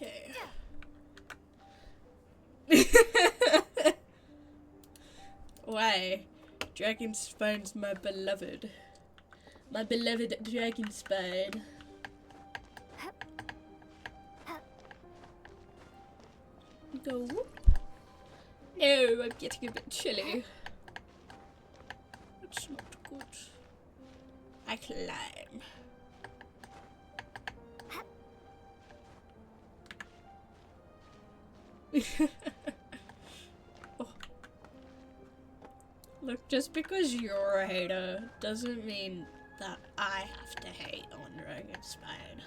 Okay. Why? Dragon Spine's my beloved. My beloved Dragon Spine. Go whoop. No, I'm getting a bit chilly. That's not good. I climb. Oh. Look, just because you're a hater doesn't mean that I have to hate on Dragon Spine.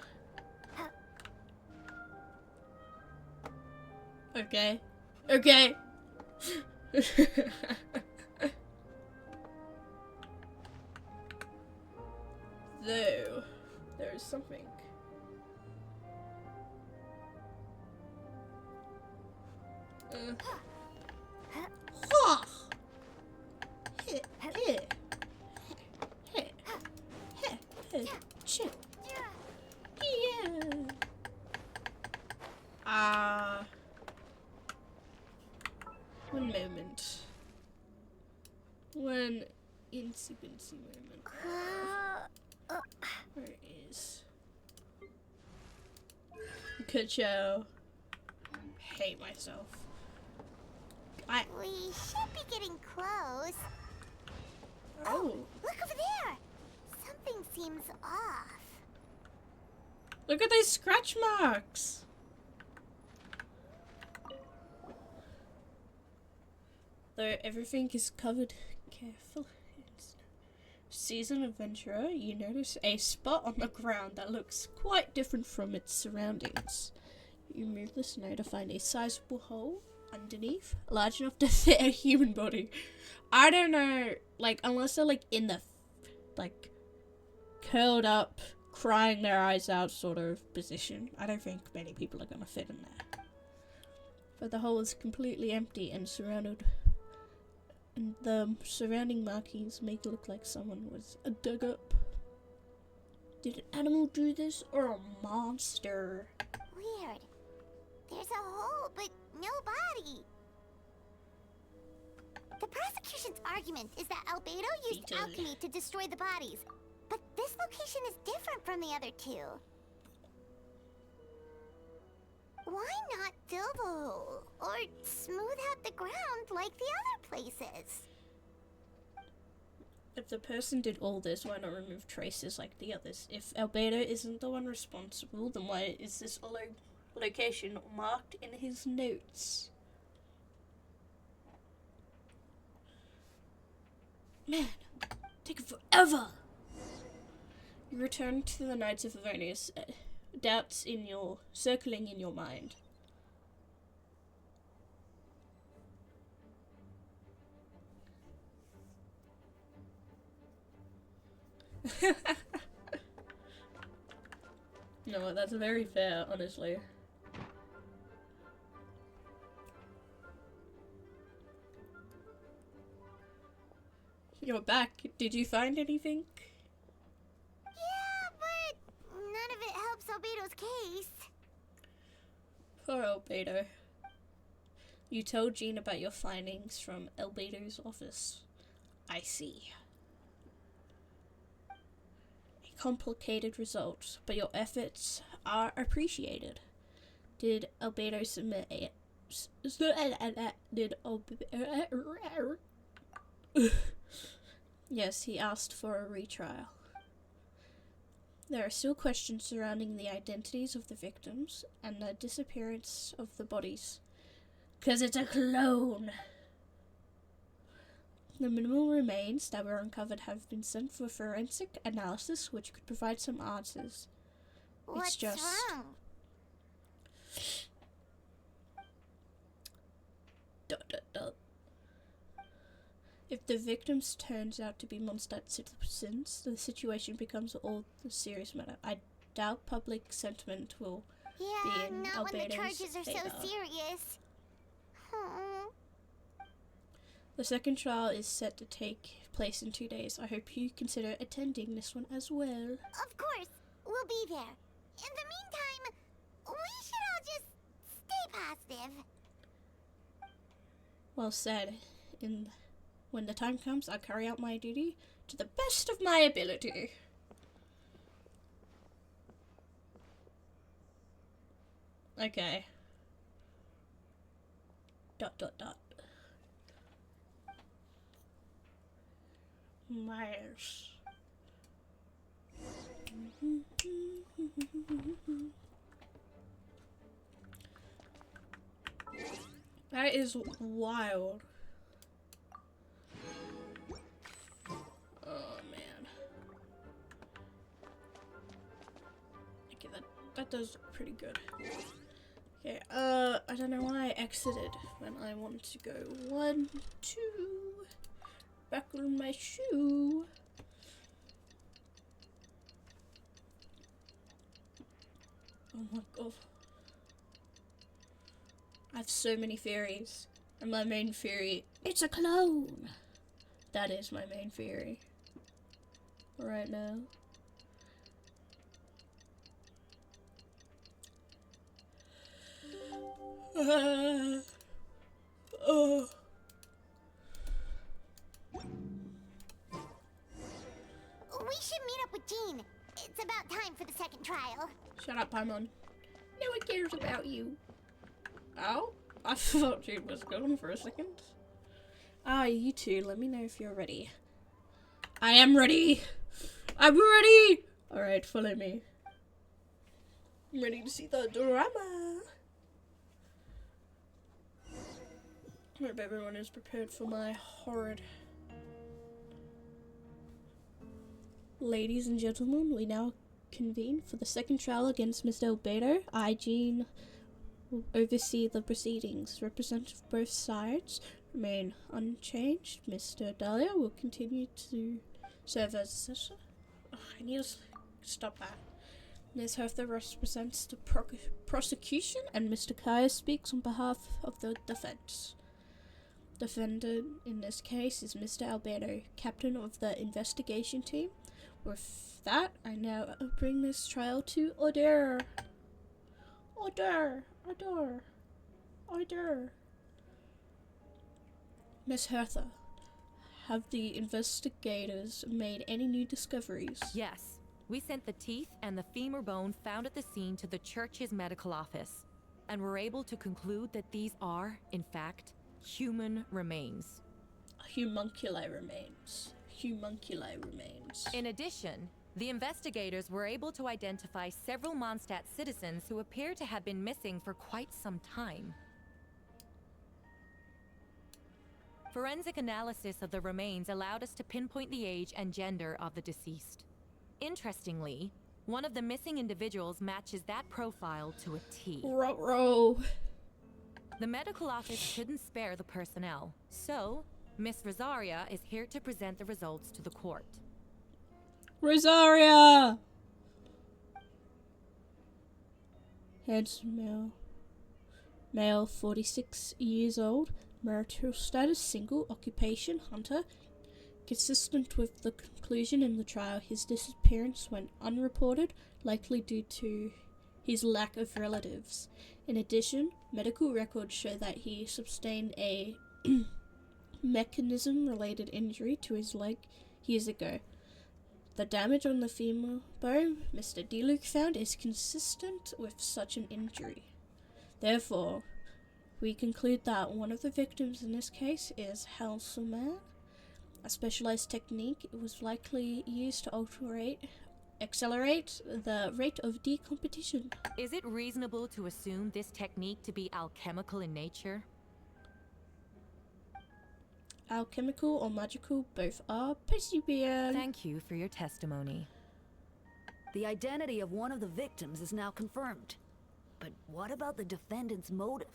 Okay. Okay. Though, there is something. Ha! Hit, hit. Hit, hit, hit, shit. Yeah. One moment. One insipid moment. Where is? Ka-chow. Hate myself. We should be getting close. Oh. Look over there. Something seems off. Look at those scratch marks. Though everything is covered carefully. Seasoned adventurer, you notice a spot on the ground that looks quite different from its surroundings. You move the snow to find a sizable hole underneath, large enough to fit a human body. I don't know, like, unless they're like in the, like, curled up, crying their eyes out sort of position. I don't think many people are gonna fit in there. But the hole is completely empty and surrounded. And the surrounding markings make it look like someone was dug up. Did an animal do this or a monster? Weird. There's a hole, but no body. The prosecution's argument is that Albedo used alchemy to destroy the bodies, but this location is different from the other two. Why not fill the hole or smooth out the ground like the other places? If the person did all this, why not remove traces like the others? If Albedo isn't the one responsible, then why is this location marked in his notes? Man, taking forever! You return to the Knights of Avonius, doubts circling in your mind. No, that's very fair, honestly. You're back. Did you find anything? Yeah, but none of it helps Albedo's case. Poor Albedo. You told Jean about your findings from Albedo's office. I see. A complicated result, but your efforts are appreciated. Did Albedo submit a... Yes, he asked for a retrial. There are still questions surrounding the identities of the victims and the disappearance of the bodies. 'Cause it's a clone! The minimal remains that were uncovered have been sent for forensic analysis, which could provide some answers. What's wrong? If the victims turns out to be Mondstadt citizens, the situation becomes all the serious matter. I doubt public sentiment will be in not when the Albedo's charges are favor. so serious. The second trial is set to take place in 2 days. I hope you consider attending this one as well. Of course, we'll be there. In the meantime, we should all just Well said. When the time comes, I carry out my duty to the best of my ability. Okay. ... Myers. That is wild. Oh man. Okay, that does pretty good. Okay, I don't know why I exited when I wanted to go. 1, 2. Back on my shoe. Oh my god. I have so many theories. And my main theory, it's a clone. That is my main theory. Right now. Oh. We should meet up with Jean. It's about time for the second trial. Shut up, Paimon. No one cares about you. Oh? I thought Jean was gone for a second. Ah, you two, let me know if you're ready. I am ready! I'm ready! Alright, follow me. I'm ready to see the drama. I hope everyone is prepared for my horrid... Ladies and gentlemen, we now convene for the second trial against Mr. Albedo. I, Jean, will oversee the proceedings. Representatives of both sides remain unchanged. Mr. Dahlia will continue to serve as assessor. I need to stop that. Ms. Hertha represents the prosecution, and Mr. Kaya speaks on behalf of the defense. Defendant in this case is Mr. Albedo, captain of the investigation team. With that, I now bring this trial to order. Order. Miss Hertha, have the investigators made any new discoveries? Yes. We sent the teeth and the femur bone found at the scene to the church's medical office, and were able to conclude that these are, in fact, human remains. Homunculi remains. In addition, the investigators were able to identify several Mondstadt citizens who appear to have been missing for quite some time. Forensic analysis of the remains allowed us to pinpoint the age and gender of the deceased. Interestingly, one of the missing individuals matches that profile to a T. Ruh-roh. The medical office couldn't spare the personnel, so Miss Rosaria is here to present the results to the court. Rosaria! Handsome male. Male, 46 years old. Marital status, single. Occupation, hunter. Consistent with the conclusion in the trial, his disappearance went unreported, likely due to his lack of relatives. In addition, medical records show that he sustained a mechanism-related injury to his leg years ago. The damage on the femur bone Mr. DeLuke found is consistent with such an injury. Therefore, we conclude that one of the victims in this case is Halsuman. A specialized technique was likely used to accelerate the rate of decomposition. Is it reasonable to assume this technique to be alchemical in nature? Alchemical or magical, both are. Perseverance. Thank you for your testimony. The identity of one of the victims is now confirmed. But what about the defendant's motive?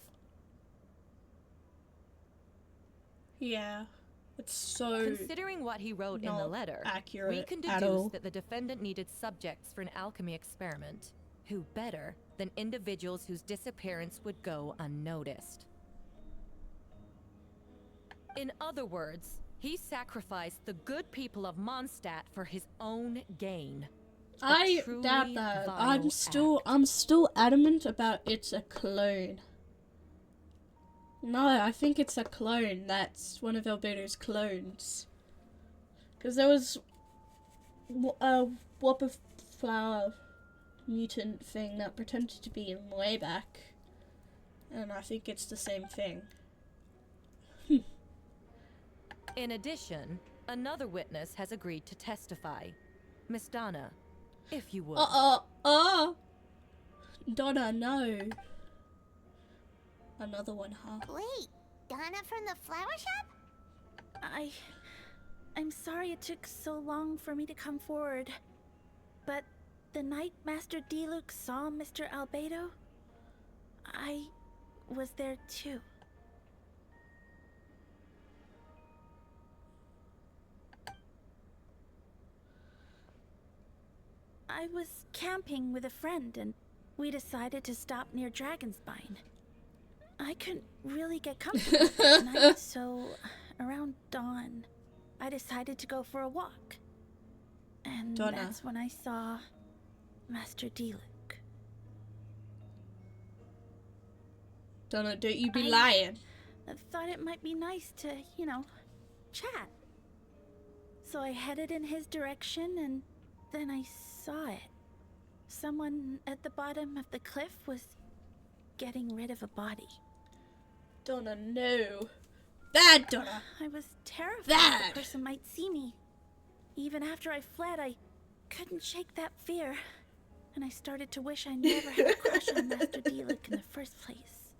Yeah, it's so Considering what he wrote in the letter, accurate we can at all. deduce that the defendant needed subjects for an alchemy experiment. Who better than individuals whose disappearance would go unnoticed? In other words, he sacrificed the good people of Mondstadt for his own gain. I doubt that. I'm still adamant about it's a clone. No, I think it's a clone. That's one of Albedo's clones. Because there was a whopper flower mutant thing that pretended to be him way back. And I think it's the same thing. In addition, another witness has agreed to testify. Miss Donna, if you would. Donna, no. Another one, huh? Wait, Donna from the flower shop? I'm sorry it took so long for me to come forward. But the night Master Diluc saw Mr. Albedo, I was there too. I was camping with a friend and we decided to stop near Dragonspine. I couldn't really get comfortable that night, so around dawn, I decided to go for a walk. And Donna. that's when I saw Master Diluc. Donna, don't you be lying. I thought it might be nice to, chat. So I headed in his direction and then I saw it. Someone at the bottom of the cliff was getting rid of a body. Donna, no. Bad Donna. I was terrified Bad. the person might see me. Even after I fled, I couldn't shake that fear. And I started to wish I never had a crush on Master Diluc in the first place.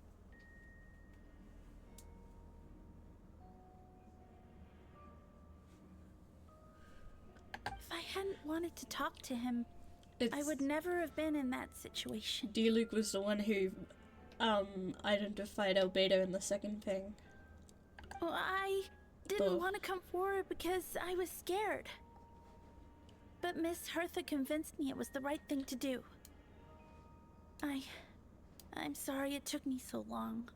If I hadn't wanted to talk to him, I would never have been in that situation. Diluc was the one who identified Albedo in the second thing. Well, I didn't want to come forward because I was scared. But Miss Hertha convinced me it was the right thing to do. I'm sorry it took me so long.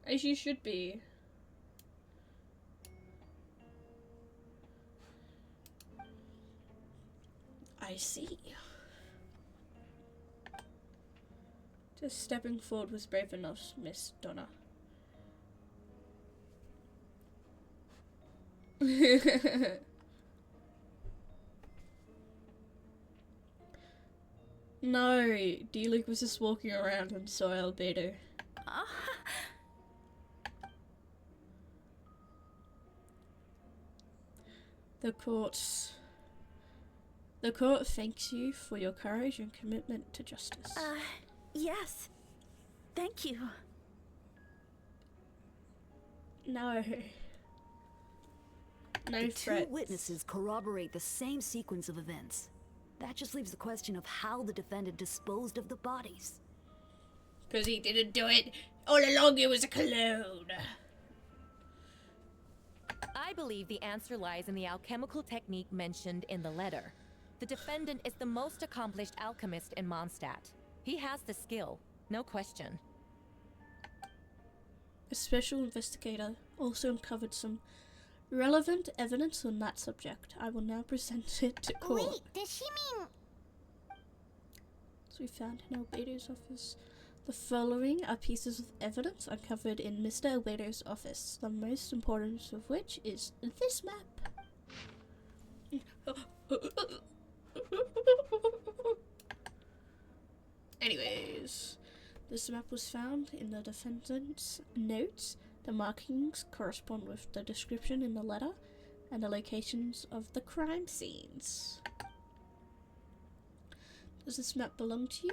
As you should be. I see. Just stepping forward was brave enough, Miss Donna. No, Diluc was just walking around and saw Albedo. The court thanks you for your courage and commitment to justice. Yes. Thank you. No. No The threats. two witnesses corroborate the same sequence of events. That just leaves the question of how the defendant disposed of the bodies. Because he didn't do it. All along it was a clone. I believe the answer lies in the alchemical technique mentioned in the letter. The defendant is the most accomplished alchemist in Mondstadt. He has the skill, no question. A special investigator also uncovered some relevant evidence on that subject. I will now present it to court. Wait, does she mean... So we found in Albedo's office. The following are pieces of evidence uncovered in Mr. Albedo's office, the most important of which is this map. Anyways, this map was found in the defendant's notes. The markings correspond with the description in the letter and the locations of the crime scenes. Does this map belong to you? ...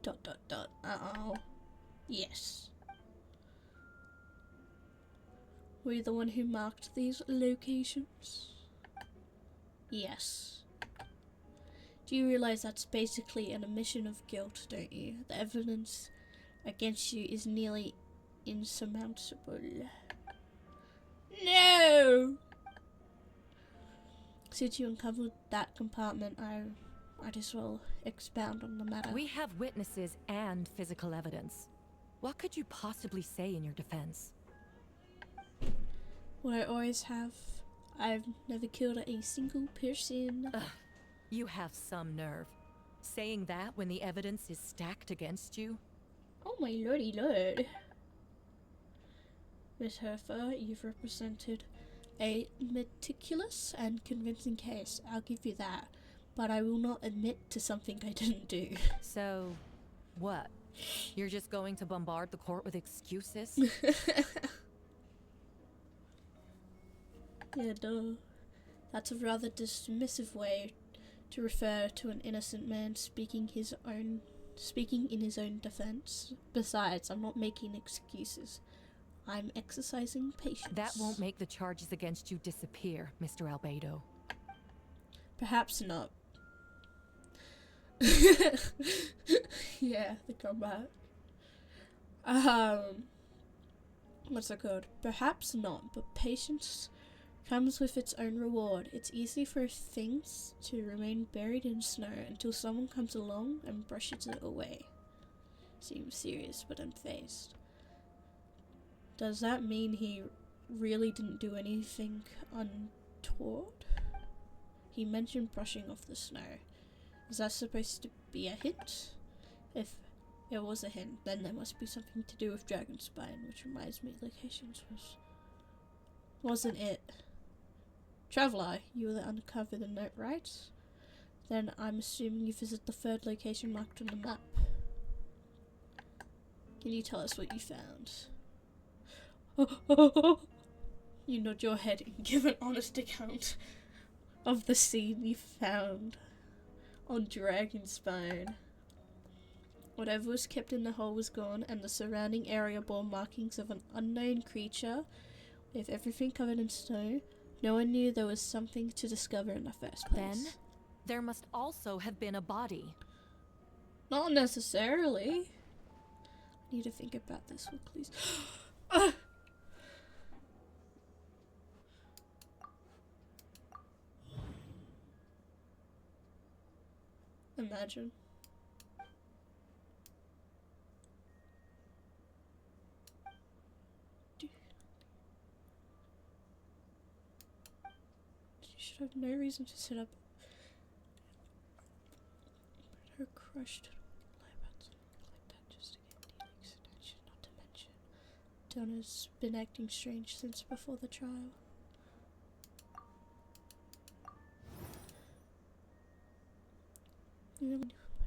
Uh-oh. Yes. Were you the one who marked these locations? Yes. Do you realize that's basically an admission of guilt, don't you? The evidence against you is nearly insurmountable. No! Since you uncovered that compartment, I'd as well expound on the matter. We have witnesses and physical evidence. What could you possibly say in your defense? What I always have. I've never killed a single person. Ugh, you have some nerve. Saying that when the evidence is stacked against you? Oh my lordy lord. Miss Herfer, you've represented a meticulous and convincing case. I'll give you that. But I will not admit to something I didn't do. So, what? You're just going to bombard the court with excuses? Yeah, duh. That's a rather dismissive way to refer to an innocent man speaking in his own defense. Besides, I'm not making excuses. I'm exercising patience. That won't make the charges against you disappear, Mr. Albedo. Perhaps not. Yeah, the combat. What's it called? Perhaps not, but patience comes with its own reward. It's easy for things to remain buried in snow until someone comes along and brushes it away. Seems serious, but unfazed. Does that mean he really didn't do anything untoward? He mentioned brushing off the snow. Is that supposed to be a hint? If it was a hint, then there must be something to do with Dragonspine, which reminds me locations wasn't it? Traveller, you were the uncover the note, right? Then I'm assuming you visit the third location marked on the map. Can you tell us what you found? You nod your head and give an honest account of the scene you found on Dragonspine. Whatever was kept in the hole was gone, and the surrounding area bore markings of an unknown creature. With everything covered in snow, no one knew there was something to discover in the first place. Then, there must also have been a body. Not necessarily. I need to think about this one, please. Imagine. You should have no reason to sit up. But her crushed liebats like that just to get Neelix's attention, not to mention Donna's been acting strange since before the trial.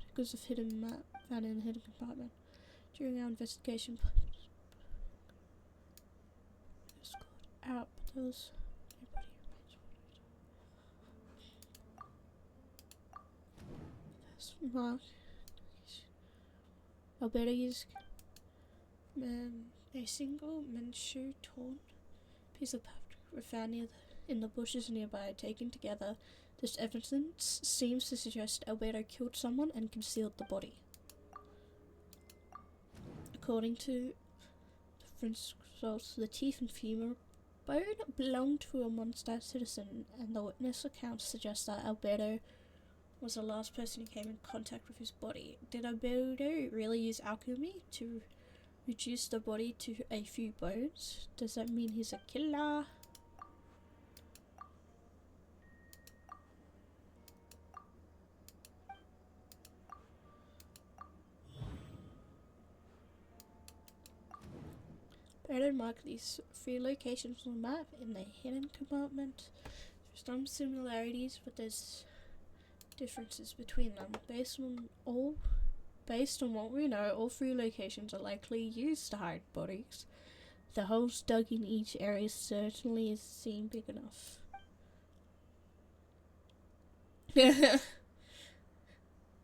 Because of hidden map found in a hidden compartment. During our investigation, it was called out, but there was nobody remains. This mark. Alberta used a single men's shoe torn piece of paper were found in the bushes nearby. Taken together, this evidence seems to suggest Alberto killed someone and concealed the body. According to forensic results, the teeth and femur bone belonged to a Mondstadt citizen, and the witness accounts suggest that Alberto was the last person who came in contact with his body. Did Alberto really use alchemy to reduce the body to a few bones? Does that mean he's a killer? Alberto marked these 3 locations on the map in the hidden compartment. There's some similarities, but there's differences between them. Based on what we know, all 3 locations are likely used to hide bodies. The holes dug in each area certainly seem big enough.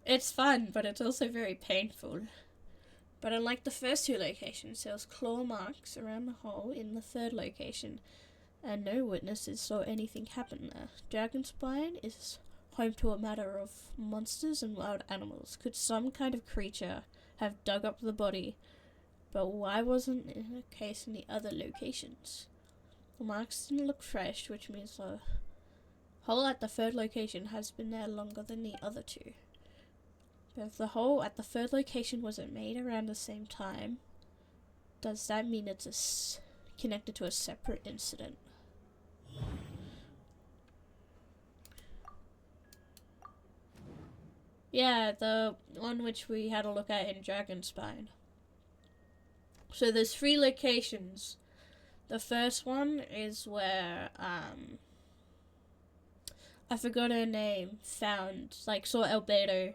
It's fun, but it's also very painful. But unlike the first 2 locations, there was claw marks around the hole in the 3rd location, and no witnesses saw anything happen there. Dragonspine is home to a matter of monsters and wild animals. Could some kind of creature have dug up the body? But why wasn't it a case in the other locations? The marks didn't look fresh, which means the hole at the 3rd location has been there longer than the other 2. But if the hole at the 3rd location wasn't made around the same time, does that mean it's connected to a separate incident? Yeah, the one which we had a look at in Dragonspine. So there's 3 locations. The first one is where I forgot her name, found, like, saw Albedo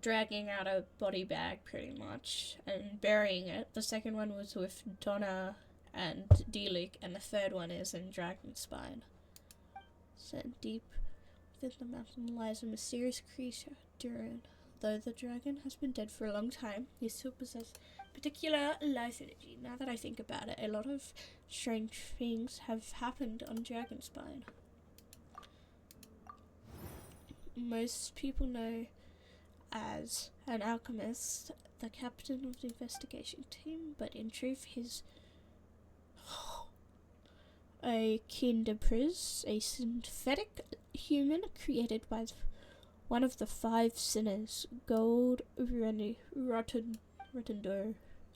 dragging out a body bag, pretty much, and burying it. The second one was with Donna and D-Luke, and the third one is in Dragonspine. Set deep within the mountain lies a mysterious creature, Duran. Though the dragon has been dead for a long time, he still possesses particular life energy. Now that I think about it, a lot of strange things have happened on Dragonspine. Most people know as an alchemist, the captain of the investigation team, but in truth he's a kinderpris, a synthetic human created by one of the 5 sinners, Gold Rotendor.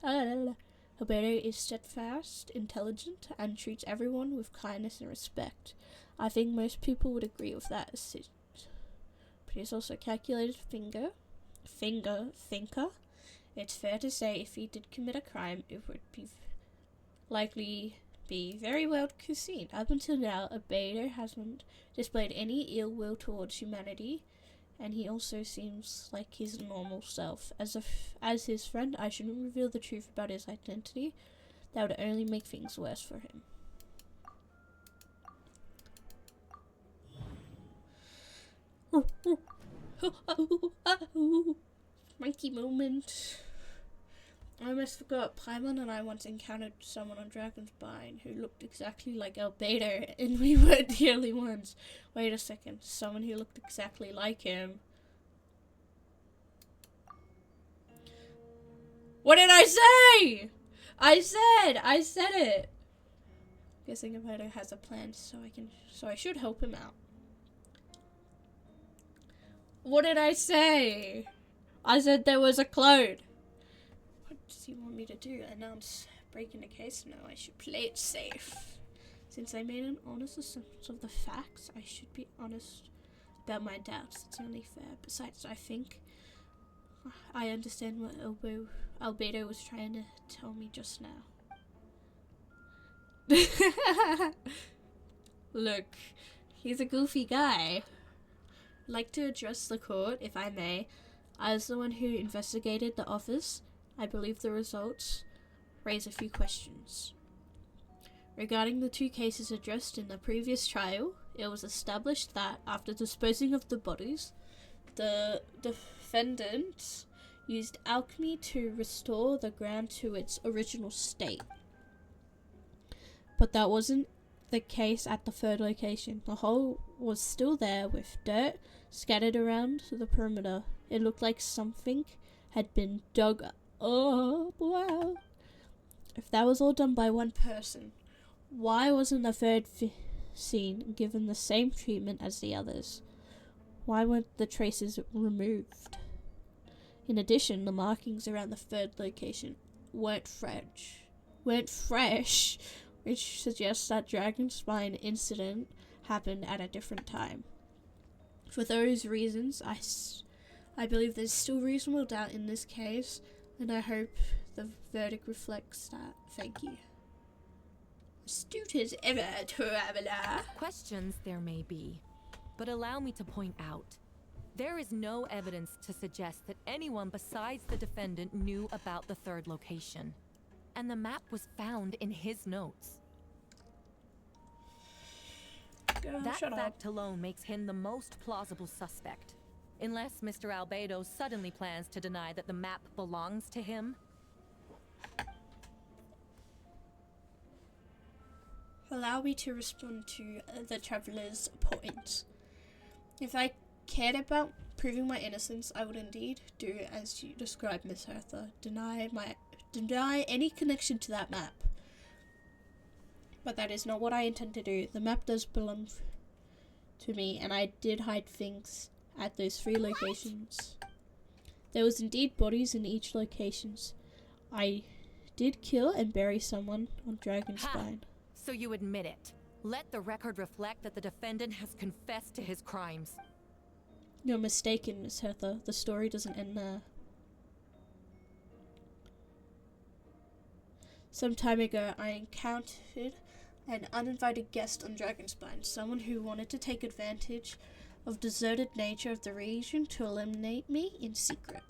Albedo is steadfast, intelligent, and treats everyone with kindness and respect. I think most people would agree with that. But he's also a calculated thinker. It's fair to say if he did commit a crime, it would likely be very well conceived. Up until now, Albedo hasn't displayed any ill will towards humanity, and he also seems like his normal self. As his friend, I shouldn't reveal the truth about his identity. That would only make things worse for him. Monkey moment. I almost forgot, Paimon and I once encountered someone on Dragonspine who looked exactly like Albedo, and we weren't the only ones. Wait a second, someone who looked exactly like him. What did I say? I said it. Guessing Albedo has a plan, so I should help him out. What did I say? I said there was a clone. What does he want me to do? Announce breaking the case? No, I should play it safe. Since I made an honest assessment of the facts, I should be honest about my doubts. It's only fair. Besides, I think I understand what Albedo was trying to tell me just now. Look, he's a goofy guy. I'd like to address the court, if I may. As the one who investigated the office, I believe the results raise a few questions. Regarding the 2 cases addressed in the previous trial, it was established that after disposing of the bodies, the defendants used alchemy to restore the ground to its original state. But that wasn't the case at the 3rd location. The hole was still there with dirt scattered around the perimeter. It looked like something had been dug up. Oh, wow. If that was all done by one person, why wasn't the 3rd scene given the same treatment as the others? Why weren't the traces removed? In addition, the markings around the 3rd location weren't fresh, which suggests that Dragonspine incident happened at a different time. For those reasons, I believe there's still reasonable doubt in this case, and I hope the verdict reflects that. Thank you. Astute as ever, traveler. Questions there may be, but allow me to point out, there is no evidence to suggest that anyone besides the defendant knew about the 3rd location. And the map was found in his notes. That fact alone makes him the most plausible suspect. Unless Mr. Albedo suddenly plans to deny that the map belongs to him. Allow me to respond to the traveler's point. If I cared about proving my innocence, I would indeed do as you described, Miss Hertha. Deny any connection to that map. But that is not what I intend to do. The map does belong to me, and I did hide things at those 3 locations. There was indeed bodies in each locations. I did kill and bury someone on Dragonspine. So you admit it. Let the record reflect that the defendant has confessed to his crimes. You're mistaken, Miss Hertha. The story doesn't end there. Some time ago, I encountered an uninvited guest on Dragonspine, someone who wanted to take advantage of deserted nature of the region to eliminate me in secret.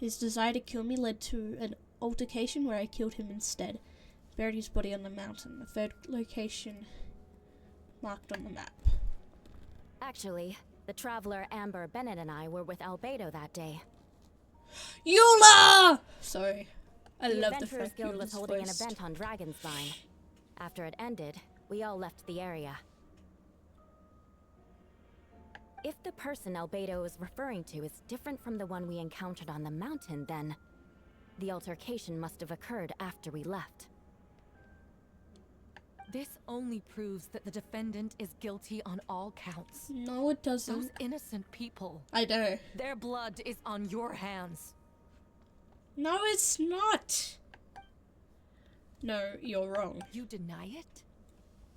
His desire to kill me led to an altercation where I killed him instead, buried his body on the mountain, the third location marked on the map. Actually, the traveler Amber, Bennett, and I were with Albedo that day. Eula! Sorry. I The love the Adventurers fact Guild was Eula's holding an voiced. event on Dragonspine. After it ended, we all left the area. If the person Albedo is referring to is different from the one we encountered on the mountain, then the altercation must have occurred after we left. This only proves that the defendant is guilty on all counts. No, it doesn't. Those innocent people, I know. their blood is on your hands. No, it's not. No, you're wrong. You deny it?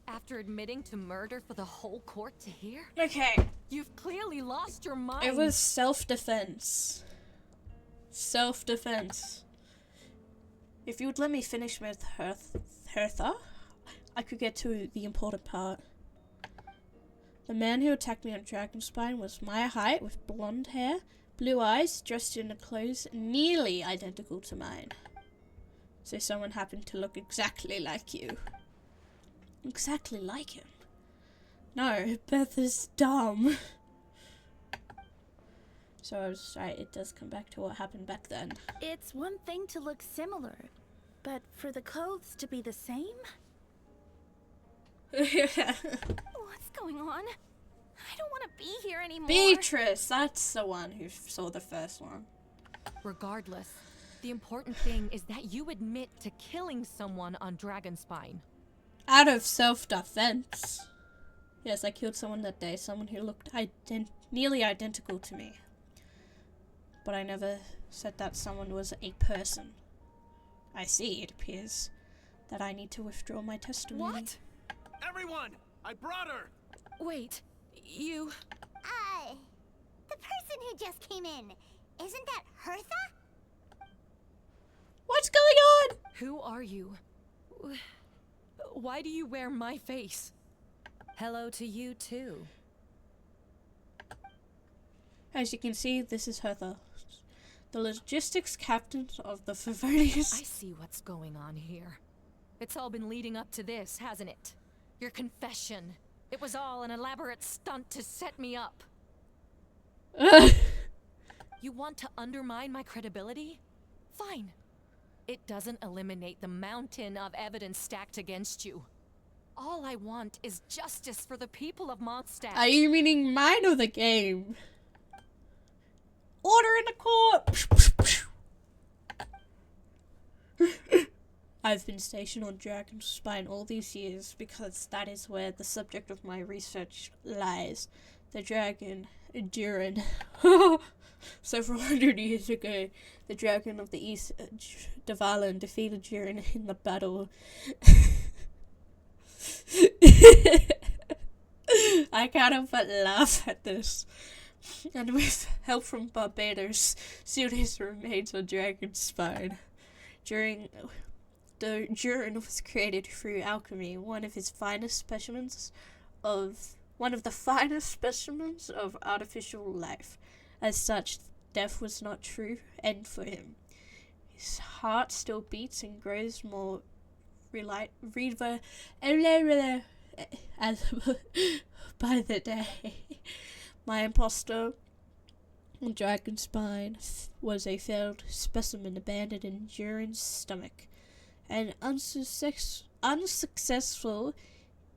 After admitting to murder for the whole court to hear? Okay. You've clearly lost your mind. It was self-defense. Self-defense. If you would let me finish with Hertha, I could get to the important part. The man who attacked me on Dragonspine was my height, with blonde hair, blue eyes, dressed in clothes nearly identical to mine. So someone happened to look exactly like you. Exactly like him. No, Beth is dumb. So I was right, it does come back to what happened back then. It's one thing to look similar, but for the clothes to be the same? What's going on? I don't want to be here anymore. Beatrice, that's the one who saw the first one. Regardless, the important thing is that you admit to killing someone on Dragonspine. Out of self-defense. Yes, I killed someone that day, someone who looked nearly identical to me. But I never said that someone was a person. I see, it appears that I need to withdraw my testimony. What? Everyone! I brought her! Wait, you... The person who just came in, isn't that Hertha? What's going on? Who are you? Why do you wear my face? Hello to you, too. As you can see, this is Hertha, the logistics captain of the Favonius. I see what's going on here. It's all been leading up to this, hasn't it? Your confession. It was all an elaborate stunt to set me up. You want to undermine my credibility? Fine. It doesn't eliminate the mountain of evidence stacked against you. All I want is justice for the people of Mondstadt. Are you meaning mine or the game? Order in the court! I've been stationed on Dragonspine all these years because that is where the subject of my research lies. The dragon, Durin. Several hundred years ago, the dragon of the east, Dvalan, defeated Durin in the battle. I can't help but laugh at this. And with help from Barbados, sealed his remains on Dragonspine. During the Durin was created through alchemy, one of the finest specimens of artificial life. As such, death was not true end for him. His heart still beats and grows more by the day. My imposter on Dragonspine was a failed specimen abandoned in Durin's stomach. An unsuccessful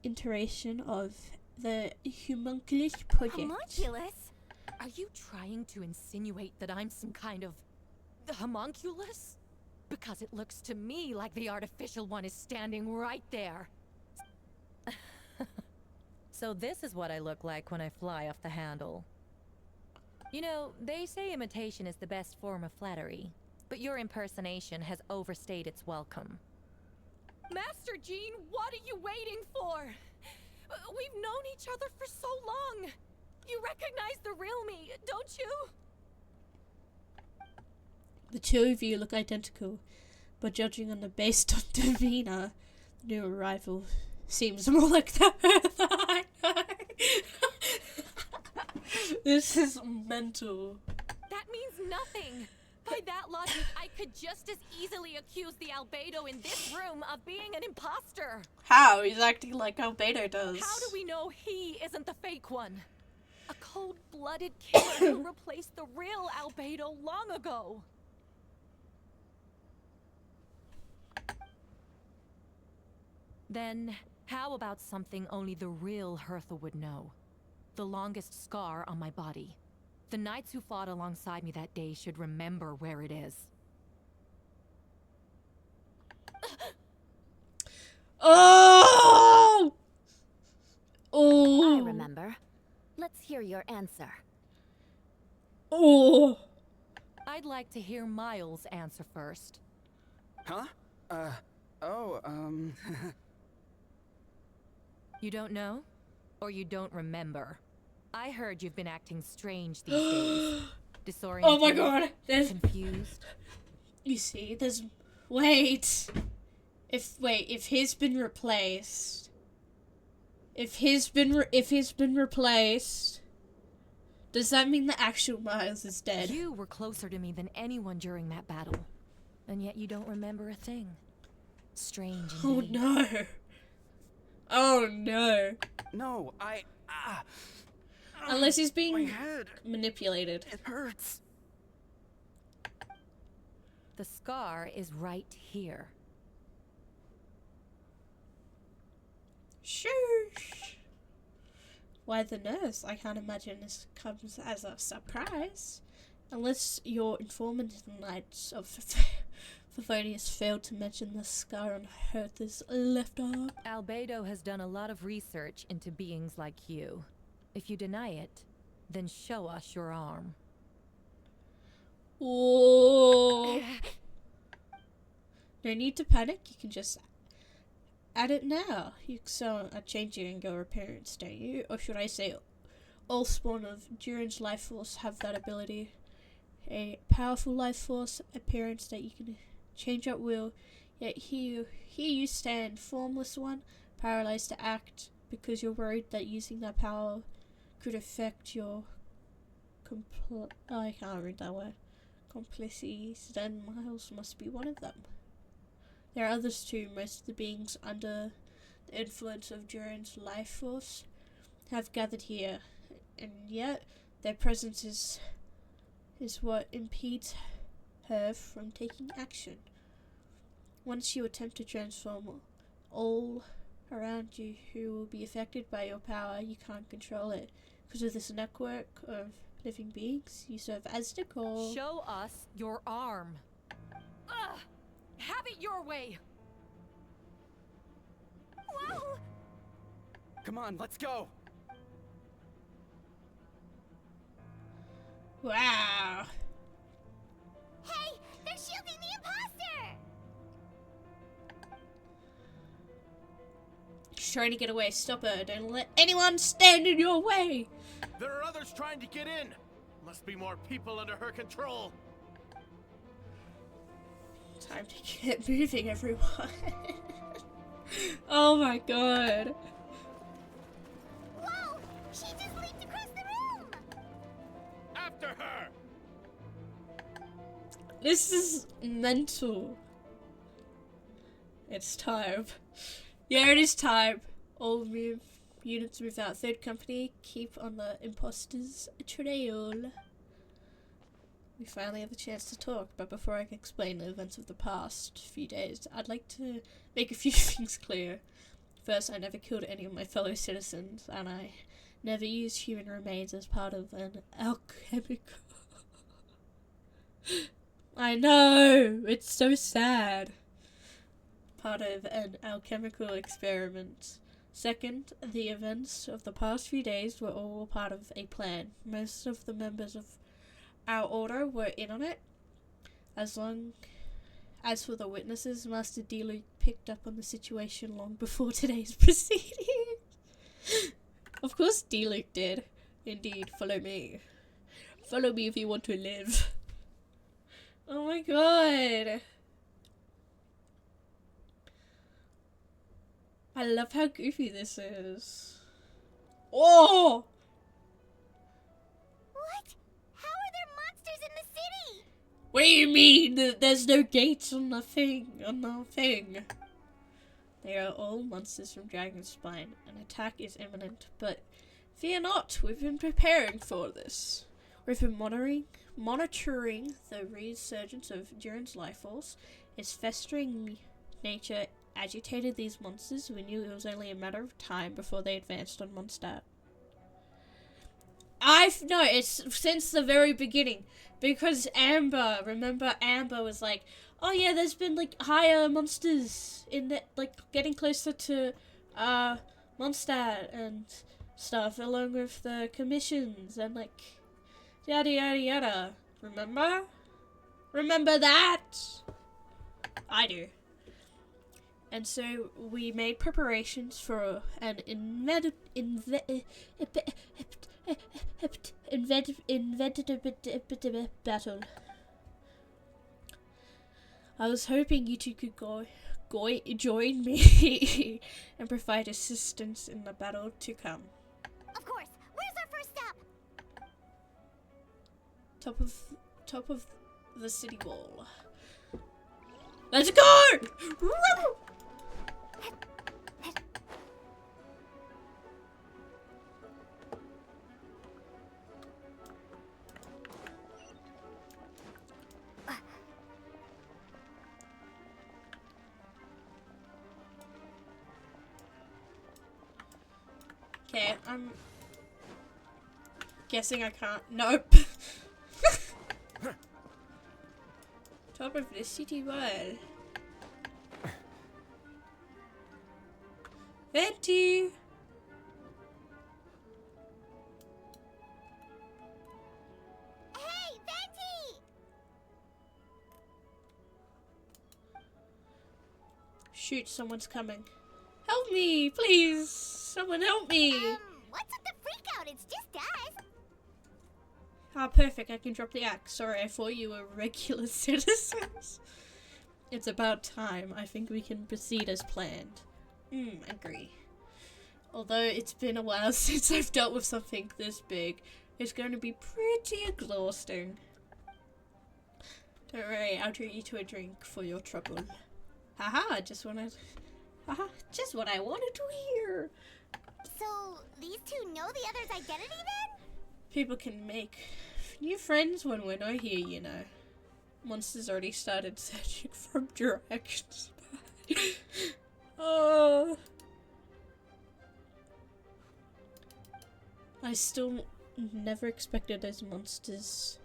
iteration of the homunculus project. Homunculus? Are you trying to insinuate that I'm some kind of... the homunculus? Because it looks to me like the artificial one is standing right there. So this is what I look like when I fly off the handle. You know, they say imitation is the best form of flattery, but your impersonation has overstayed its welcome. Master Jean, what are you waiting for? We've known each other for so long. You recognize the real me, don't you? The two of you look identical. but judging on the based on demeanor, the new arrival seems more like the her than I know. This is mental. That means nothing. By that logic, I could just as easily accuse the Albedo in this room of being an imposter. How? He's acting like Albedo does. How do we know he isn't the fake one? A cold-blooded killer who replaced the real Albedo long ago. Then, how about something only the real Hertha would know? The longest scar on my body. The knights who fought alongside me that day should remember where it is. Oh! Oh! I remember. Let's hear your answer. Oh! I'd like to hear Miles answer first. Huh? You don't know? Or you don't remember? I heard you've been acting strange these days. Disoriented. Oh my god! There's... Confused. You see, there's... Wait! If he's been replaced... If he's been replaced... Does that mean the actual Miles is dead? You were closer to me than anyone during that battle. And yet you don't remember a thing. Strange indeed. Oh no! Oh no! No, Unless he's my being head. manipulated. It hurts. The scar is right here. Shush! Why the nurse? I can't imagine this comes as a surprise. Unless your informant in the Knights of Favonius failed to mention the scar on Hertha's left arm. Albedo has done a lot of research into beings like you. If you deny it, then show us your arm. Oh! No need to panic, you can just add it now. You saw a change in your appearance, don't you? Or should I say, all spawn of Duran's life force have that ability. A powerful life force appearance that you can change at will, yet here you stand, formless one, paralyzed to act, because you're worried that using that power could affect your I can't read that word. Complices, then Miles must be one of them. There are others too. Most of the beings under the influence of Duran's life force have gathered here, and yet their presence is what impedes her from taking action. Once you attempt to transform all around you who will be affected by your power, you can't control it. Because of this network of living beings, you serve as Nicole. Show us your arm. Ugh! Have it your way! Whoa! Come on, let's go. Wow. Hey, they're shielding the imposter! She's trying to get away. Stop her. Don't let anyone stand in your way. There are others trying to get in. Must be more people under her control. Time to get moving, everyone. Oh my god. Whoa! She just leaped across the room! After her! This is mental. It's time. Yeah, it is time. All units move out. Third company, keep on the imposters trail. We finally have a chance to talk, but before I can explain the events of the past few days, I'd like to make a few things clear. First, I never killed any of my fellow citizens, and I never used human remains as part of an alchemical... I know! It's so sad. Part of an alchemical experiment. Second, the events of the past few days were all part of a plan. Most of the members of our order were in on it. As for the witnesses, Master D-Luke picked up on the situation long before today's proceedings. Of course D-Luke did. Indeed, follow me. Follow me if you want to live. Oh my god. love how goofy this is. Oh! What? How are there monsters in the city? What do you mean? There's no gates on the thing. They are all monsters from Dragonspine. An attack is imminent, but fear not. We've been preparing for this. We've been monitoring the resurgence of Duran's life force. Its festering nature agitated these monsters. We knew it was only a matter of time before they advanced on Mondstadt. It's since the very beginning. Because remember Amber was like, oh yeah, there's been like higher monsters in the, like getting closer to Mondstadt and stuff, along with the commissions and like yada yada yada. Remember that? I do. And so we made preparations for an invented battle. I was hoping you two could join me and provide assistance in the battle to come. Of course. Where's our first stop? Top of the city wall. Let's go! Okay, I'm guessing I can't. Nope. Top of the city wall. Venti! Hey, Venti! Shoot, someone's coming. Help me, please! Someone help me! What's with the freak out? It's just us. Ah, perfect, I can drop the axe. Sorry, I thought you were regular citizens. It's about time. I think we can proceed as planned. Agree. Although it's been a while since I've dealt with something this big, it's going to be pretty exhausting. Don't worry, I'll treat you to a drink for your trouble. Haha, just what I wanted to hear. So, these two know the other's identity then? People can make new friends when we're not here, you know. Monsters already started searching from directions. Oh. I still never expected those monsters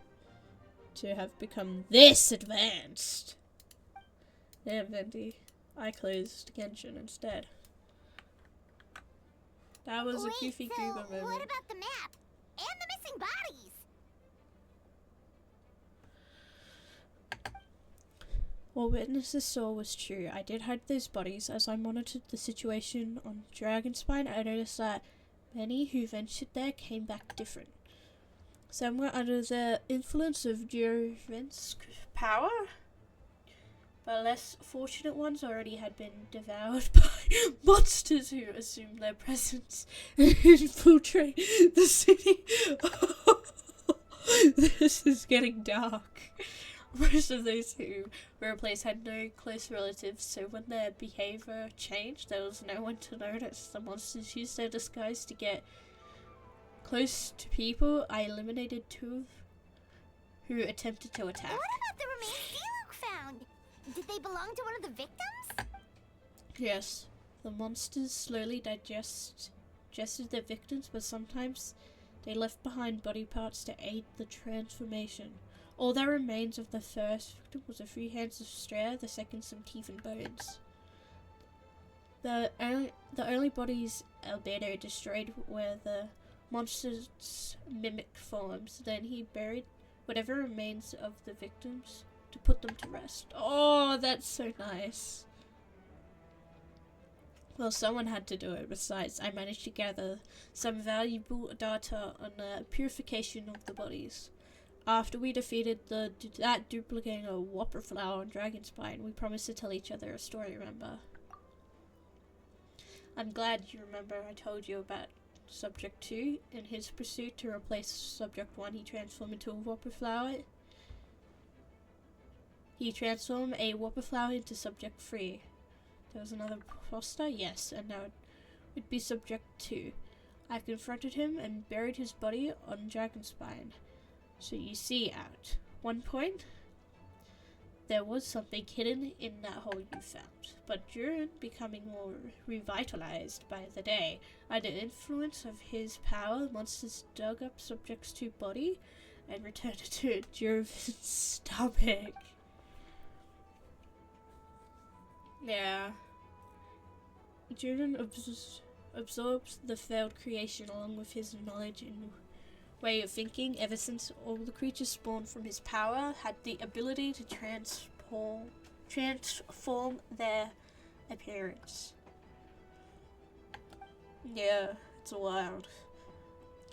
to have become this advanced. Damn, Venti. I closed Genshin instead. That was a goofy goober moment. What about the map? And the missing bodies? What witnesses saw was true. I did hide those bodies. As I monitored the situation on Dragonspine, I noticed that many who ventured there came back different. Some were under the influence of Duran's power, but less fortunate ones already had been devoured by monsters who assumed their presence and infiltrate the city. This is getting dark. Most of those who were replaced had no close relatives, so when their behavior changed, there was no one to notice. The monsters used their disguise to get close to people. I eliminated two who attempted to attack. What about the remains Diluc found? Did they belong to one of the victims? Yes, the monsters slowly digested their victims, but sometimes they left behind body parts to aid the transformation. All that remains of the first victim was a few hands of straw, the second some teeth and bones. The only bodies Albedo destroyed were the monster's mimic forms. Then he buried whatever remains of the victims to put them to rest. Oh, that's so nice. Well, someone had to do it. Besides, I managed to gather some valuable data on the purification of the bodies. After we defeated that duplicating a whopper flower on Dragonspine, we promised to tell each other a story, remember? I'm glad you remember I told you about Subject 2. In his pursuit to replace Subject 1, he transformed into a Whopper Flower. He transformed a Whopper Flower into Subject 3. There was another imposter? Yes, and now it would be Subject 2. I confronted him and buried his body on Dragonspine. So you see, at one point, there was something hidden in that hole you found. But during becoming more revitalized by the day, under the influence of his power, monsters dug up Subject 2's body and returned it to Durin's stomach. Yeah. Durin absorbs the failed creation along with his knowledge and way of thinking. Ever since all the creatures spawned from his power had the ability to transform their appearance. Yeah, it's wild.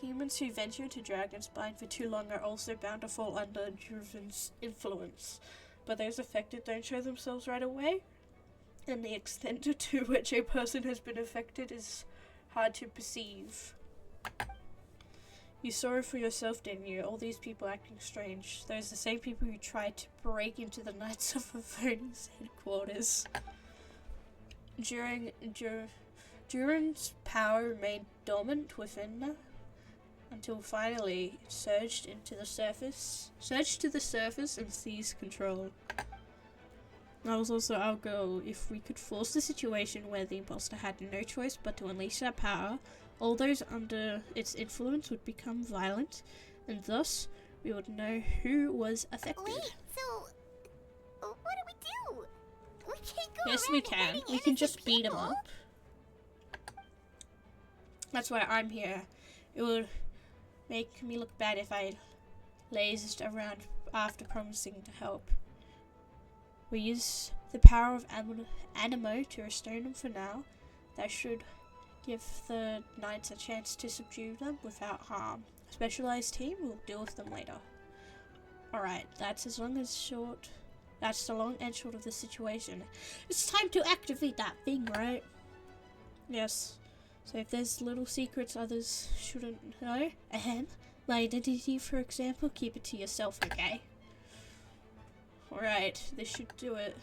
Humans who venture to Dragonspine for too long are also bound to fall under Durin's influence, but those affected don't show themselves right away, and the extent to which a person has been affected is hard to perceive. You saw it for yourself, didn't you? All these people acting strange. Those the same people who tried to break into the Knights of Avernus headquarters. Durin's power remained dormant within them until finally it surged to the surface and seized control. That was also our goal. If we could force the situation where the imposter had no choice but to unleash that power, all those under its influence would become violent, and thus we would know who was affected. Wait, so what do we do? We can't go Yes, around we can. hurting We can just innocent beat him people. up. That's why I'm here. It would make me look bad if I lazed around after promising to help. We use the power of Animo to restrain them for now. That should give the knights a chance to subdue them without harm. A specialized team will deal with them later. Alright, that's the long and short of the situation. It's time to activate that thing, right? Yes. So if there's little secrets others shouldn't know, my identity for example, keep it to yourself, okay? Alright, this should do it.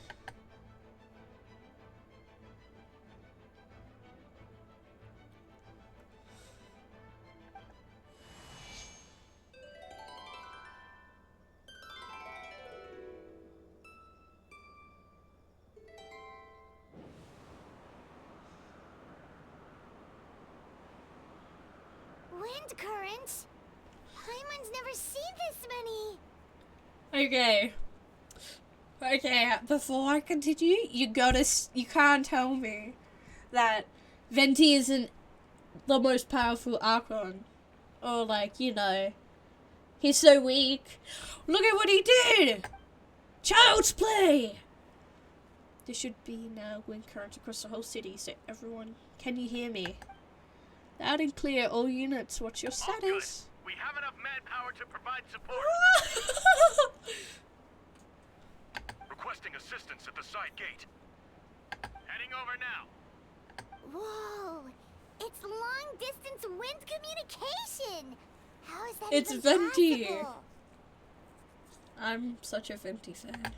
Wind currents? Paimon's never seen this many. Okay. Okay, before I continue, you can't tell me that Venti isn't the most powerful Archon. Or like, you know, he's so weak. Look at what he did! Child's play! There should be now wind currents across the whole city, so everyone, can you hear me? Loud and clear, all units, what's your status? We have enough manpower to provide support. Requesting assistance at the side gate. Heading over now. Whoa! It's long-distance wind communication! How is that It's even Venti. possible? I'm such a Venti fan.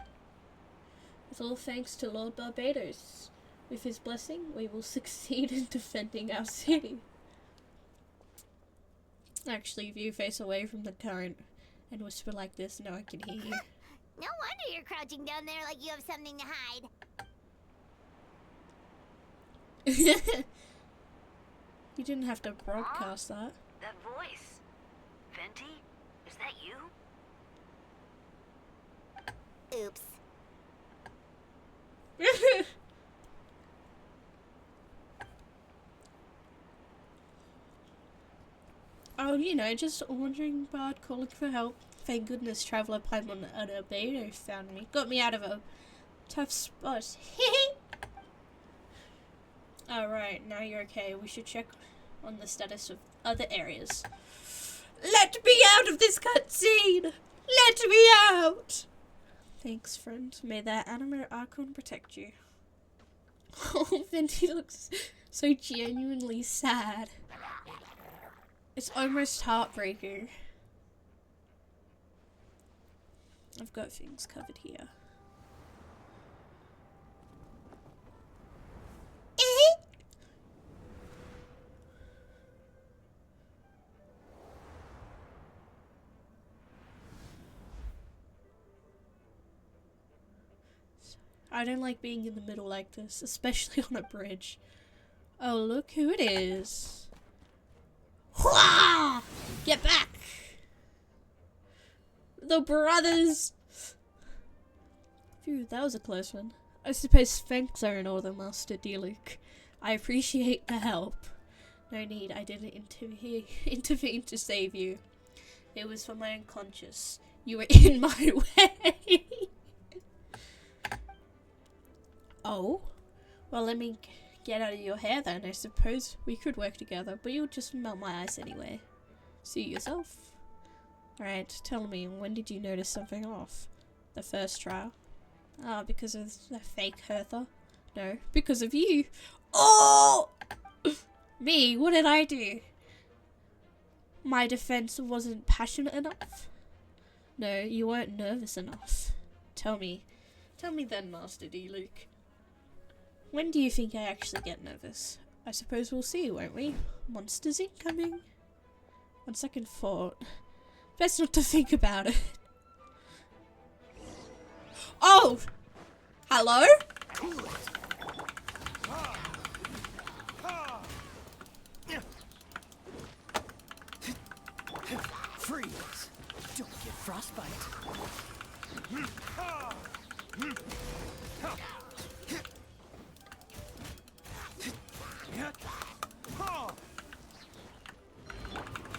It's all thanks to Lord Barbados. With his blessing, we will succeed in defending our city. Actually, if you face away from the current and whisper like this, no one can hear you. No wonder you're crouching down there like you have something to hide. You didn't have to broadcast that. That voice. Venti? Is that you? Oops. Oh, you know, just wandering about, calling for help. Thank goodness Traveler Paimon and Albedo found me. Got me out of a tough spot. Alright, now you're okay. We should check on the status of other areas. Let me out of this cutscene! Let me out! Thanks, friend. May that Animo Archon protect you. Oh, Venti looks so genuinely sad. It's almost heartbreaking. I've got things covered here. I don't like being in the middle like this, especially on a bridge. Oh, look who it is. Hwah! Get back! The brothers! Phew, that was a close one. I suppose thanks are in order, Master Diluc. I appreciate the help. No need, I didn't intervene to save you. It was for my unconscious. You were in my way. Oh? Well, let me get out of your hair then. I suppose we could work together, but you'll just melt my ice anyway. See yourself. Alright, tell me, when did you notice something off? The first trial? Ah, because of the fake Hertha? No, because of you. Oh! Me? What did I do? My defense wasn't passionate enough? No, you weren't nervous enough. Tell me then, Master Diluc. When do you think I actually get nervous? I suppose we'll see, won't we? Monsters incoming. On second thought, best not to think about it. Oh! Hello? Freeze! Don't get frostbite.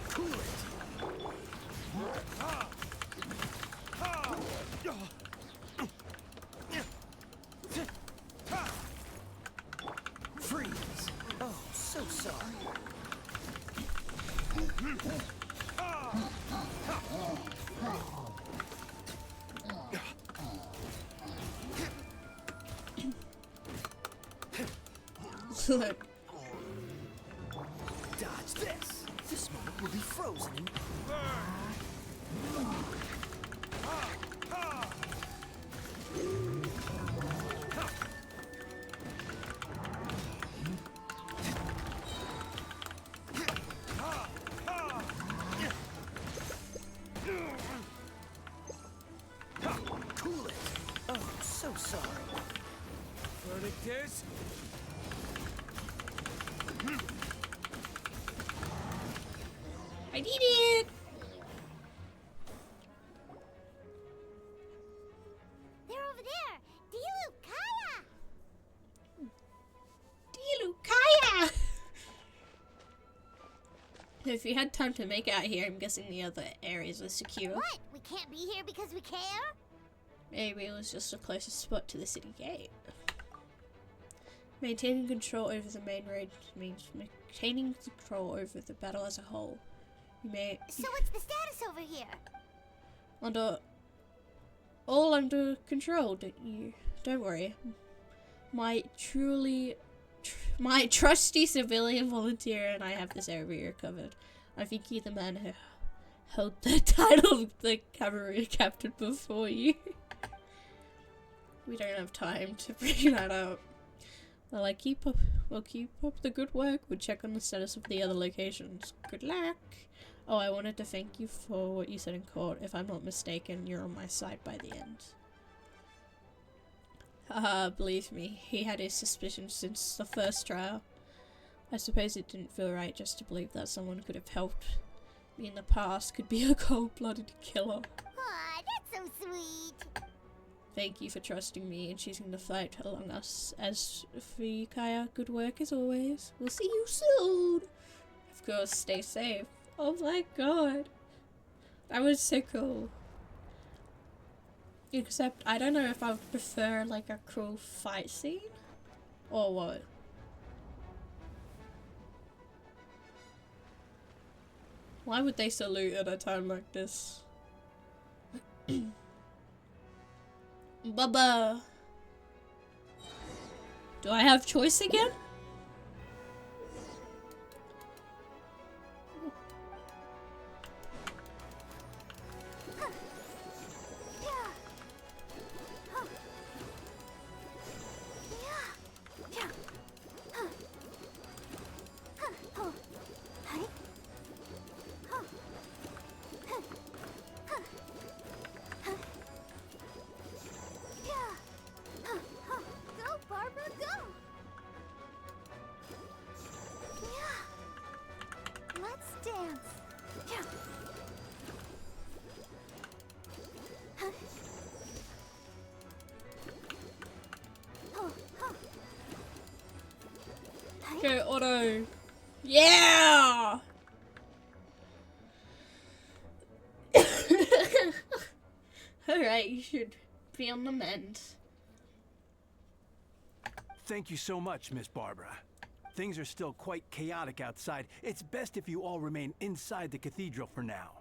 Cool it. Freeze! Oh, so sorry. Look. Dodge this. This moment will be frozen in cool it. Oh, so sorry. Verdict is I did it! They're over there! Diluc, Kaya! Diluc, Kaya! If you had time to make it out here, I'm guessing the other areas are secure. What? We can't be here because we care? Maybe it was just the closest spot to the city gate. Maintaining control over the main road means maintaining control over the battle as a whole. You may So what's the status over here? all under control. Don't worry. My trusty civilian volunteer and I have this area covered. I think you're the man who held the title of the cavalry captain before you. We don't have time to bring that up. Well, we'll keep up the good work. We'll check on the status of the other locations. Good luck. Oh, I wanted to thank you for what you said in court. If I'm not mistaken, you're on my side by the end. Haha, believe me, he had his suspicions since the first trial. I suppose it didn't feel right just to believe that someone could have helped me in the past could be a cold-blooded killer. Aw, that's so sweet. Thank you for trusting me and choosing to fight along us. As for you, Kaya, good work as always. We'll see you soon. Of course, stay safe. Oh my god. That was so cool. Except, I don't know if I would prefer like a cool fight scene or what. Why would they salute at a time like this? Baba. Do I have choice again? Go, Barbara, go! Let's dance. Go, Otto. Yeah! Alright, you should be on the mend. Thank you so much, Miss Barbara. Things are still quite chaotic outside. It's best if you all remain inside the cathedral for now.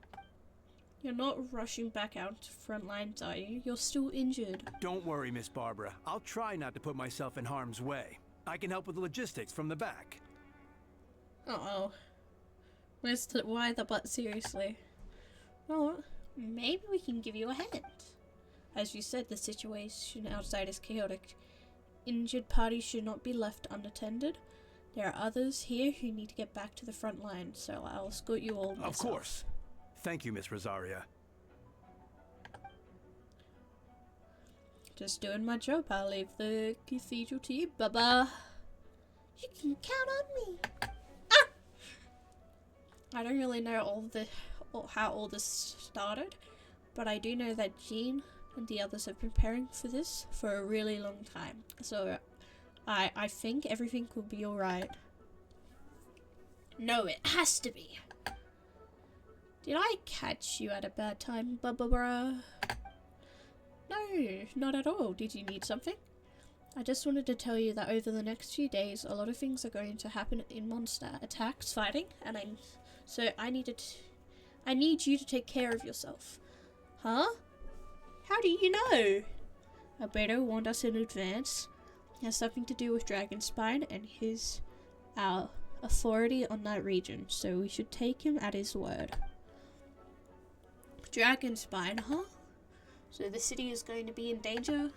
You're not rushing back out to front lines, are you? You're still injured. Don't worry, Miss Barbara. I'll try not to put myself in harm's way. I can help with the logistics from the back. Uh-oh. Why the butt, seriously? Well, maybe we can give you a hand. As you said, the situation outside is chaotic. Injured parties should not be left unattended. There are others here who need to get back to the front line, so I'll escort you all myself. Of course. Thank you, Miss Rosaria. Just doing my job. I'll leave the cathedral to you, Bubba. You can count on me. Ah! I don't really know how all this started, but I do know that Jean and the others have been preparing for this for a really long time. So I think everything will be alright. No, it has to be. Did I catch you at a bad time, Bubba? No, not at all. Did you need something? I just wanted to tell you that over the next few days, a lot of things are going to happen in monster attacks, fighting, and I need you to take care of yourself. Huh? How do you know? Albedo warned us in advance. It has something to do with Dragonspine and our authority on that region, so we should take him at his word. Dragonspine, huh? So the city is going to be in danger?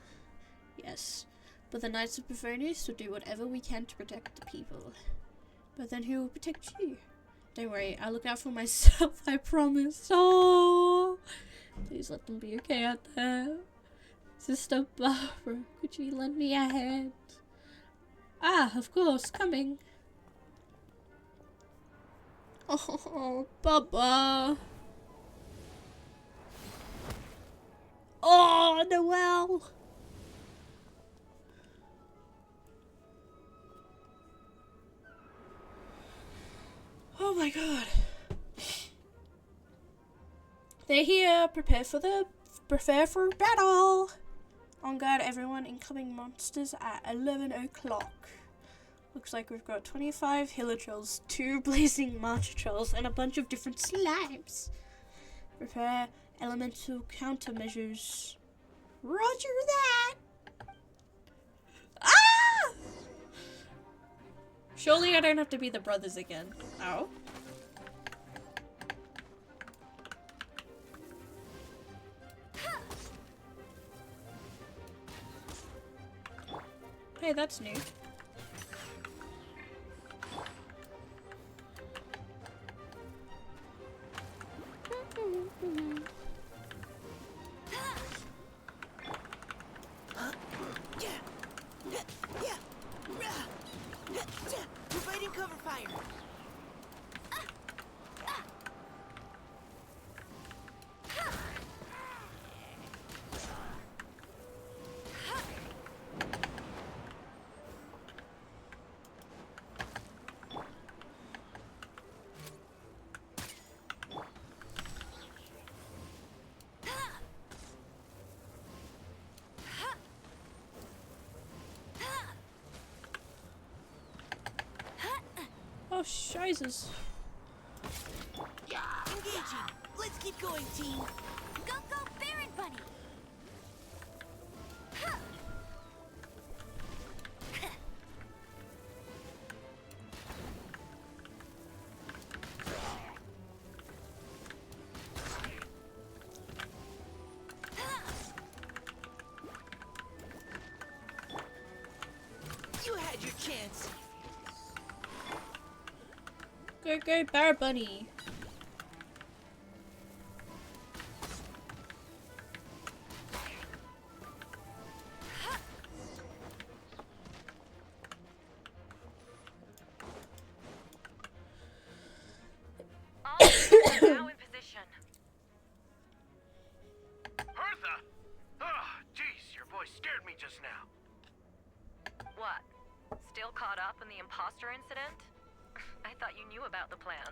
Yes. But the Knights of Bavonius will do whatever we can to protect the people. But then who will protect you? Don't worry, I'll look out for myself, I promise. Oh! Please let them be okay out there. Sister Barbara, could you lend me a hand? Ah, of course, coming. Oh, Bubba. Oh, Noelle. Oh my god. They're here. Prepare for battle. On guard, everyone. Incoming monsters at 11 o'clock. Looks like we've got 25 Hiller Trolls, 2 Blazing Marcher Trolls, and a bunch of different slimes. Prepare elemental countermeasures. Roger that! Ah! Surely I don't have to be the brothers again. Oh. Hey, that's new. Providing cover fire. Oh, shizes. Engaging. Let's keep going, team. Go, go, Baron Bunny! your chance. Go, go, Barra Bunny. Now in position. Hertha! Oh, jeez, your voice scared me just now. What? Still caught up in the imposter incident? I thought you knew about the plan.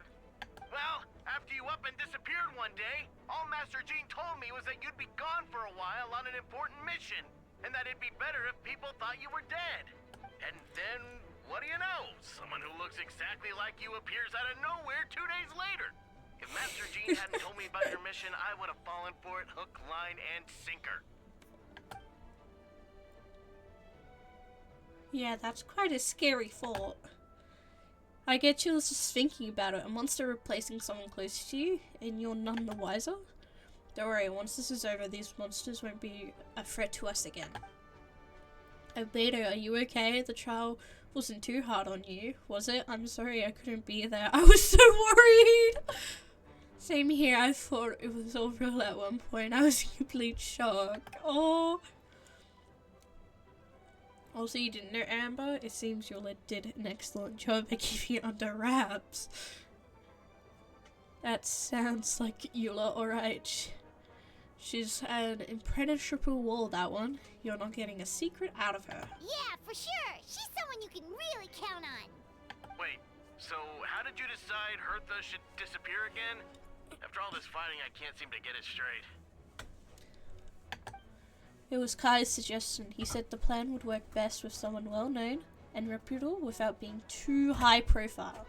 Well, after you up and disappeared one day, all Master Jean told me was that you'd be gone for a while on an important mission, and that it'd be better if people thought you were dead. And then, what do you know? Someone who looks exactly like you appears out of nowhere 2 days later. If Master Jean hadn't told me about your mission, I would have fallen for it hook, line, and sinker. Yeah, that's quite a scary thought. I get chills just thinking about it. A monster replacing someone close to you, and you're none the wiser. Don't worry, once this is over, these monsters won't be a threat to us again. Albedo, are you okay? The trial wasn't too hard on you, was it? I'm sorry I couldn't be there. I was so worried! Same here, I thought it was all real at one point. I was in complete shock. Oh. Also, you didn't know Amber? It seems Yola did an excellent job at keeping it under wraps. That sounds like Yola, alright. She's an impenetrable wall, that one. You're not getting a secret out of her. Yeah, for sure. She's someone you can really count on. Wait, so how did you decide Hertha should disappear again? After all this fighting, I can't seem to get it straight. It was Kai's suggestion. He said the plan would work best with someone well-known and reputable without being too high-profile.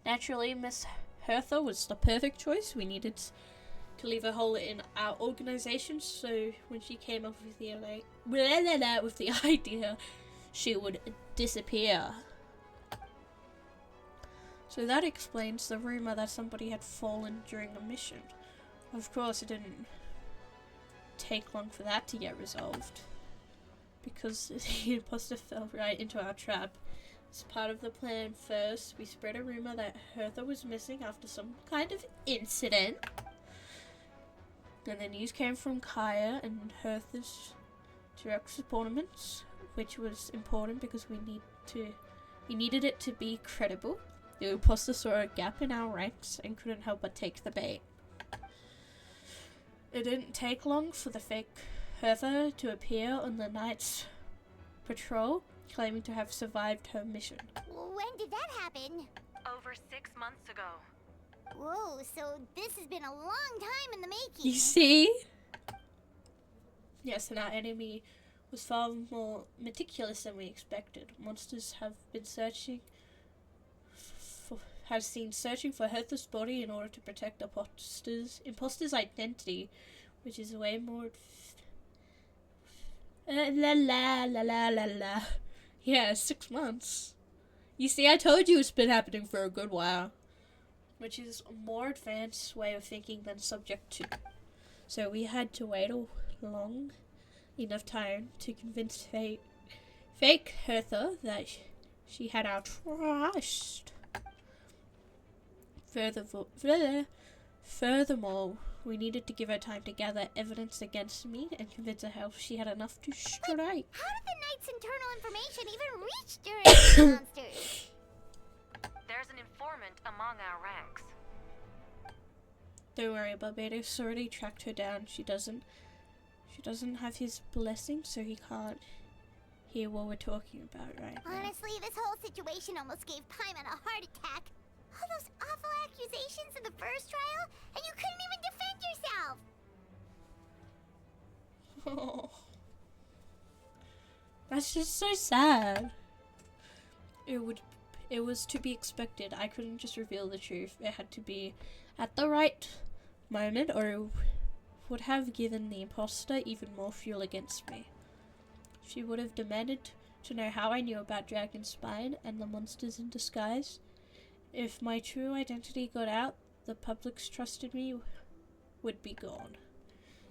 Naturally, Miss Hertha was the perfect choice. We needed to leave a hole in our organization, so when she came up with the idea, she would disappear. So that explains the rumor that somebody had fallen during a mission. Of course, it didn't take long for that to get resolved, because the imposter fell right into our trap. As part of the plan, first we spread a rumor that Hertha was missing after some kind of incident. Then the news came from Kaya and Hertha's direct supportments, which was important because we needed it to be credible. The imposter saw a gap in our ranks and couldn't help but take the bait. It didn't take long for the fake Hertha to appear on the night's patrol, claiming to have survived her mission. When did that happen? Over 6 months ago. Whoa, so this has been a long time in the making. You see? Yes, and our enemy was far more meticulous than we expected. Monsters have been searching for Hertha's body in order to protect imposter's identity, which is way more Yeah, 6 months. You see, I told you it's been happening for a good while, which is a more advanced way of thinking than Subject 2. So we had to wait a long enough time to convince fake Hertha that she had our trust. Furthermore, we needed to give her time to gather evidence against me and convince her how she had enough to strike. How did the Knight's internal information even reach during the monsters? There's an informant among our ranks. Don't worry, Barbados already tracked her down. She doesn't have his blessing, so he can't hear what we're talking about right now. Honestly, this whole situation almost gave Paimon a heart attack. All those awful accusations in the first trial, and you couldn't even defend yourself! Oh. That's just so sad. It was to be expected. I couldn't just reveal the truth. It had to be at the right moment, or it would have given the imposter even more fuel against me. She would have demanded to know how I knew about Dragonspine and the monsters in disguise. If my true identity got out, the public's trust in me would be gone.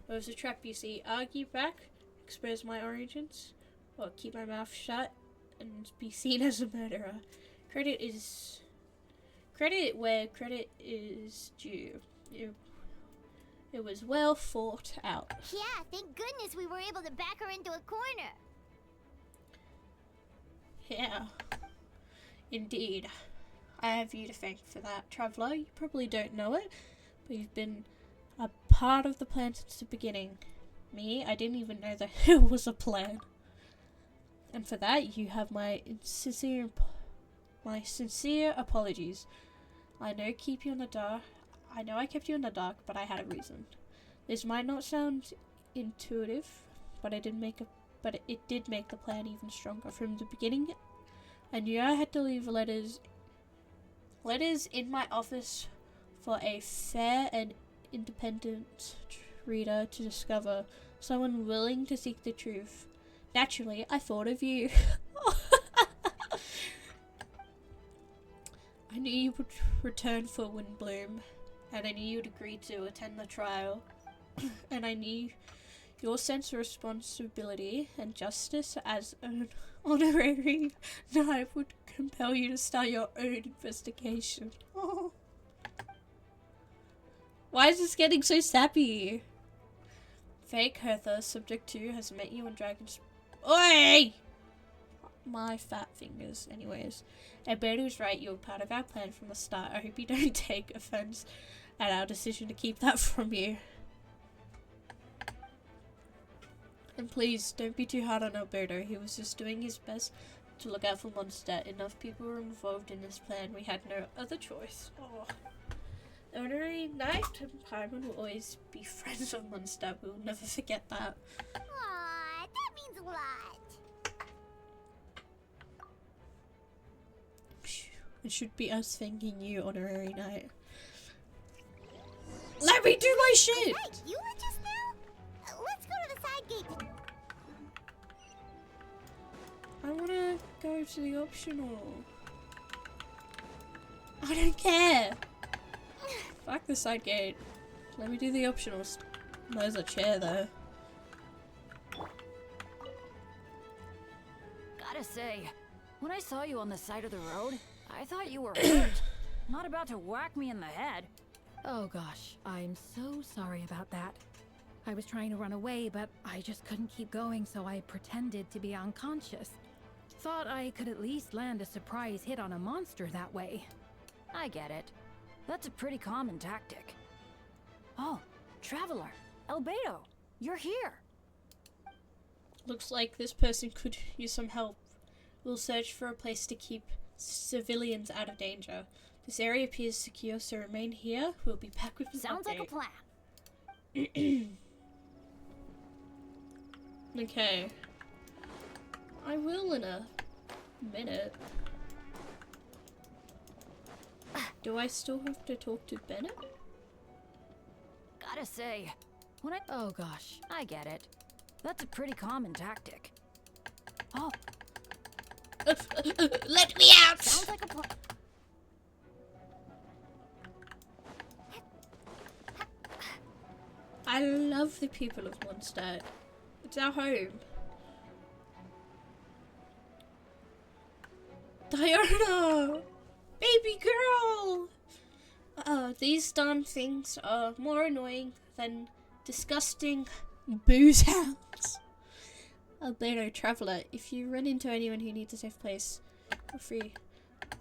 It was a trap, you see. Argue back, expose my origins, or keep my mouth shut and be seen as a murderer. Credit where credit is due. It was well thought out. Yeah, thank goodness we were able to back her into a corner. Yeah, indeed. I have you to thank for that, Traveler. You probably don't know it, but you've been a part of the plan since the beginning. Me, I didn't even know that it was a plan. And for that, you have my sincere apologies. I know I kept you in the dark, but I had a reason. This might not sound intuitive, but it did make the plan even stronger. From the beginning, I knew I had to leave letters in my office for a fair and independent reader to discover, someone willing to seek the truth. Naturally, I thought of you. I knew you would return for Windbloom, and I knew you'd agree to attend the trial, and I knew your sense of responsibility and justice as an honorary knight would compel you to start your own investigation. Oh. Why is this getting so sappy? Fake Hertha, Subject 2, has met you on Dragon's... Oi! My fat fingers. Anyways, Alberto was right. You were part of our plan from the start. I hope you don't take offense at our decision to keep that from you. And please, don't be too hard on Alberto. He was just doing his best to look out for Mondstadt. Enough people were involved in this plan. We had no other choice. Oh. The honorary knight and Paimon will always be friends of Mondstadt. We'll never forget that. Aww, that means a lot. It should be us thanking you, honorary knight. Let me do my shit! Right, you were just now? Let's go to the side gate. I wanna go to the optional. I don't care. Fuck the side gate. Let me do the optionals. There's a chair though. Gotta say, when I saw you on the side of the road, I thought you were hurt. Not about to whack me in the head. Oh gosh, I'm so sorry about that. I was trying to run away, but I just couldn't keep going, so I pretended to be unconscious. Thought I could at least land a surprise hit on a monster that way. I get it. That's a pretty common tactic. Oh, Traveler, Albedo, you're here. Looks like this person could use some help. We'll search for a place to keep civilians out of danger. This area appears secure, so remain here. We'll be back with an Sounds update. like a plan. Okay. I will in a minute. Do I still have to talk to Bennett? Gotta say, when I... Oh gosh, I get it. That's a pretty common tactic. Oh. Let me out! Sounds like a plan. I love the people of Mondstadt. It's our home. Diana! Baby girl! These darn things are more annoying than disgusting booze hounds. Albedo, Traveler, if you run into anyone who needs a safe place, feel free.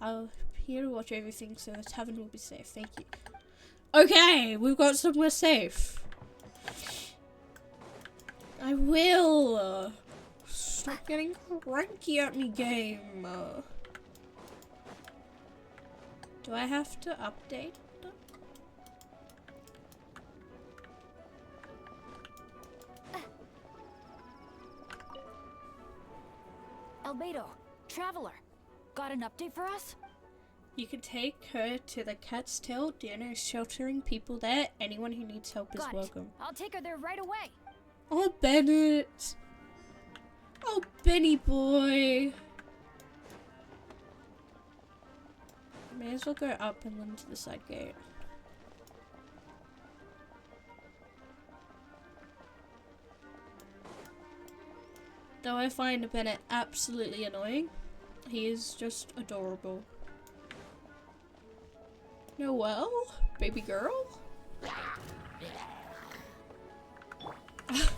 I'll be here to watch everything so the tavern will be safe. Thank you. Okay, we've got somewhere safe. I will. Stop getting cranky at me, game. Do I have to update them? Albedo, Traveler, got an update for us? You can take her to the Cat's Tail. Diana is sheltering people there. Anyone who needs help is welcome. I'll take her there right away. Oh, Bennett. Oh, Benny boy. May as well go up and then to the side gate. Though I find Bennett absolutely annoying, he is just adorable. Noelle? Baby girl?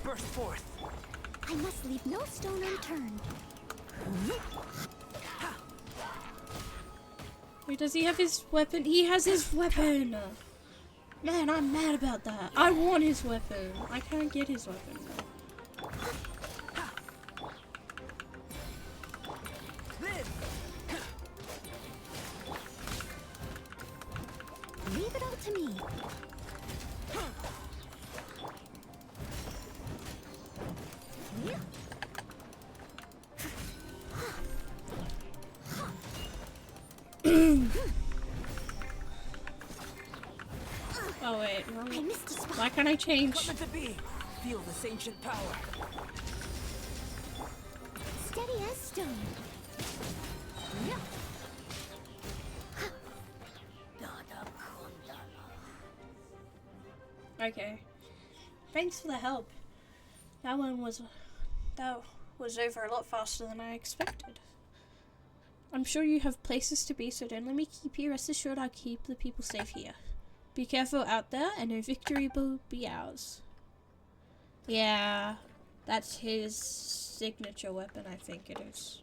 Burst forth. I must leave no stone unturned. Wait, does he have his weapon? He has his weapon! Man, I'm mad about that. I want his weapon. I can't get his weapon. Leave it all to me. Oh wait, I missed a spot. why can't I change? What meant to be? Feel this ancient power. Steady as stone. Okay. Thanks for the help. That was over a lot faster than I expected. I'm sure you have places to be, so don't let me keep you. Rest assured I'll keep the people safe here. Be careful out there, and no victory will be ours. Yeah, that's his signature weapon, I think it is.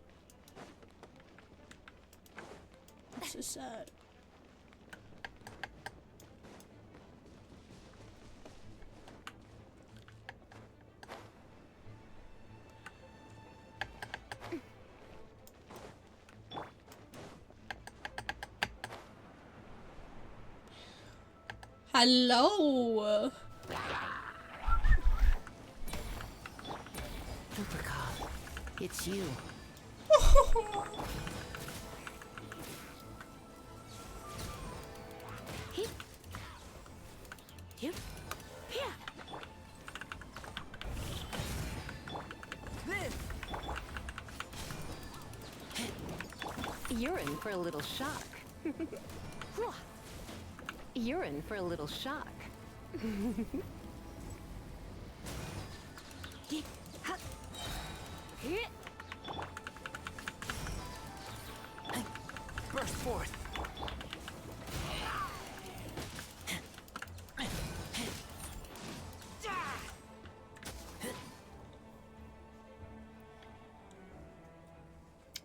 That's so sad. Hello. Supercop, it's you. You're in for a little shock. You're in for a little shock. Burst forth.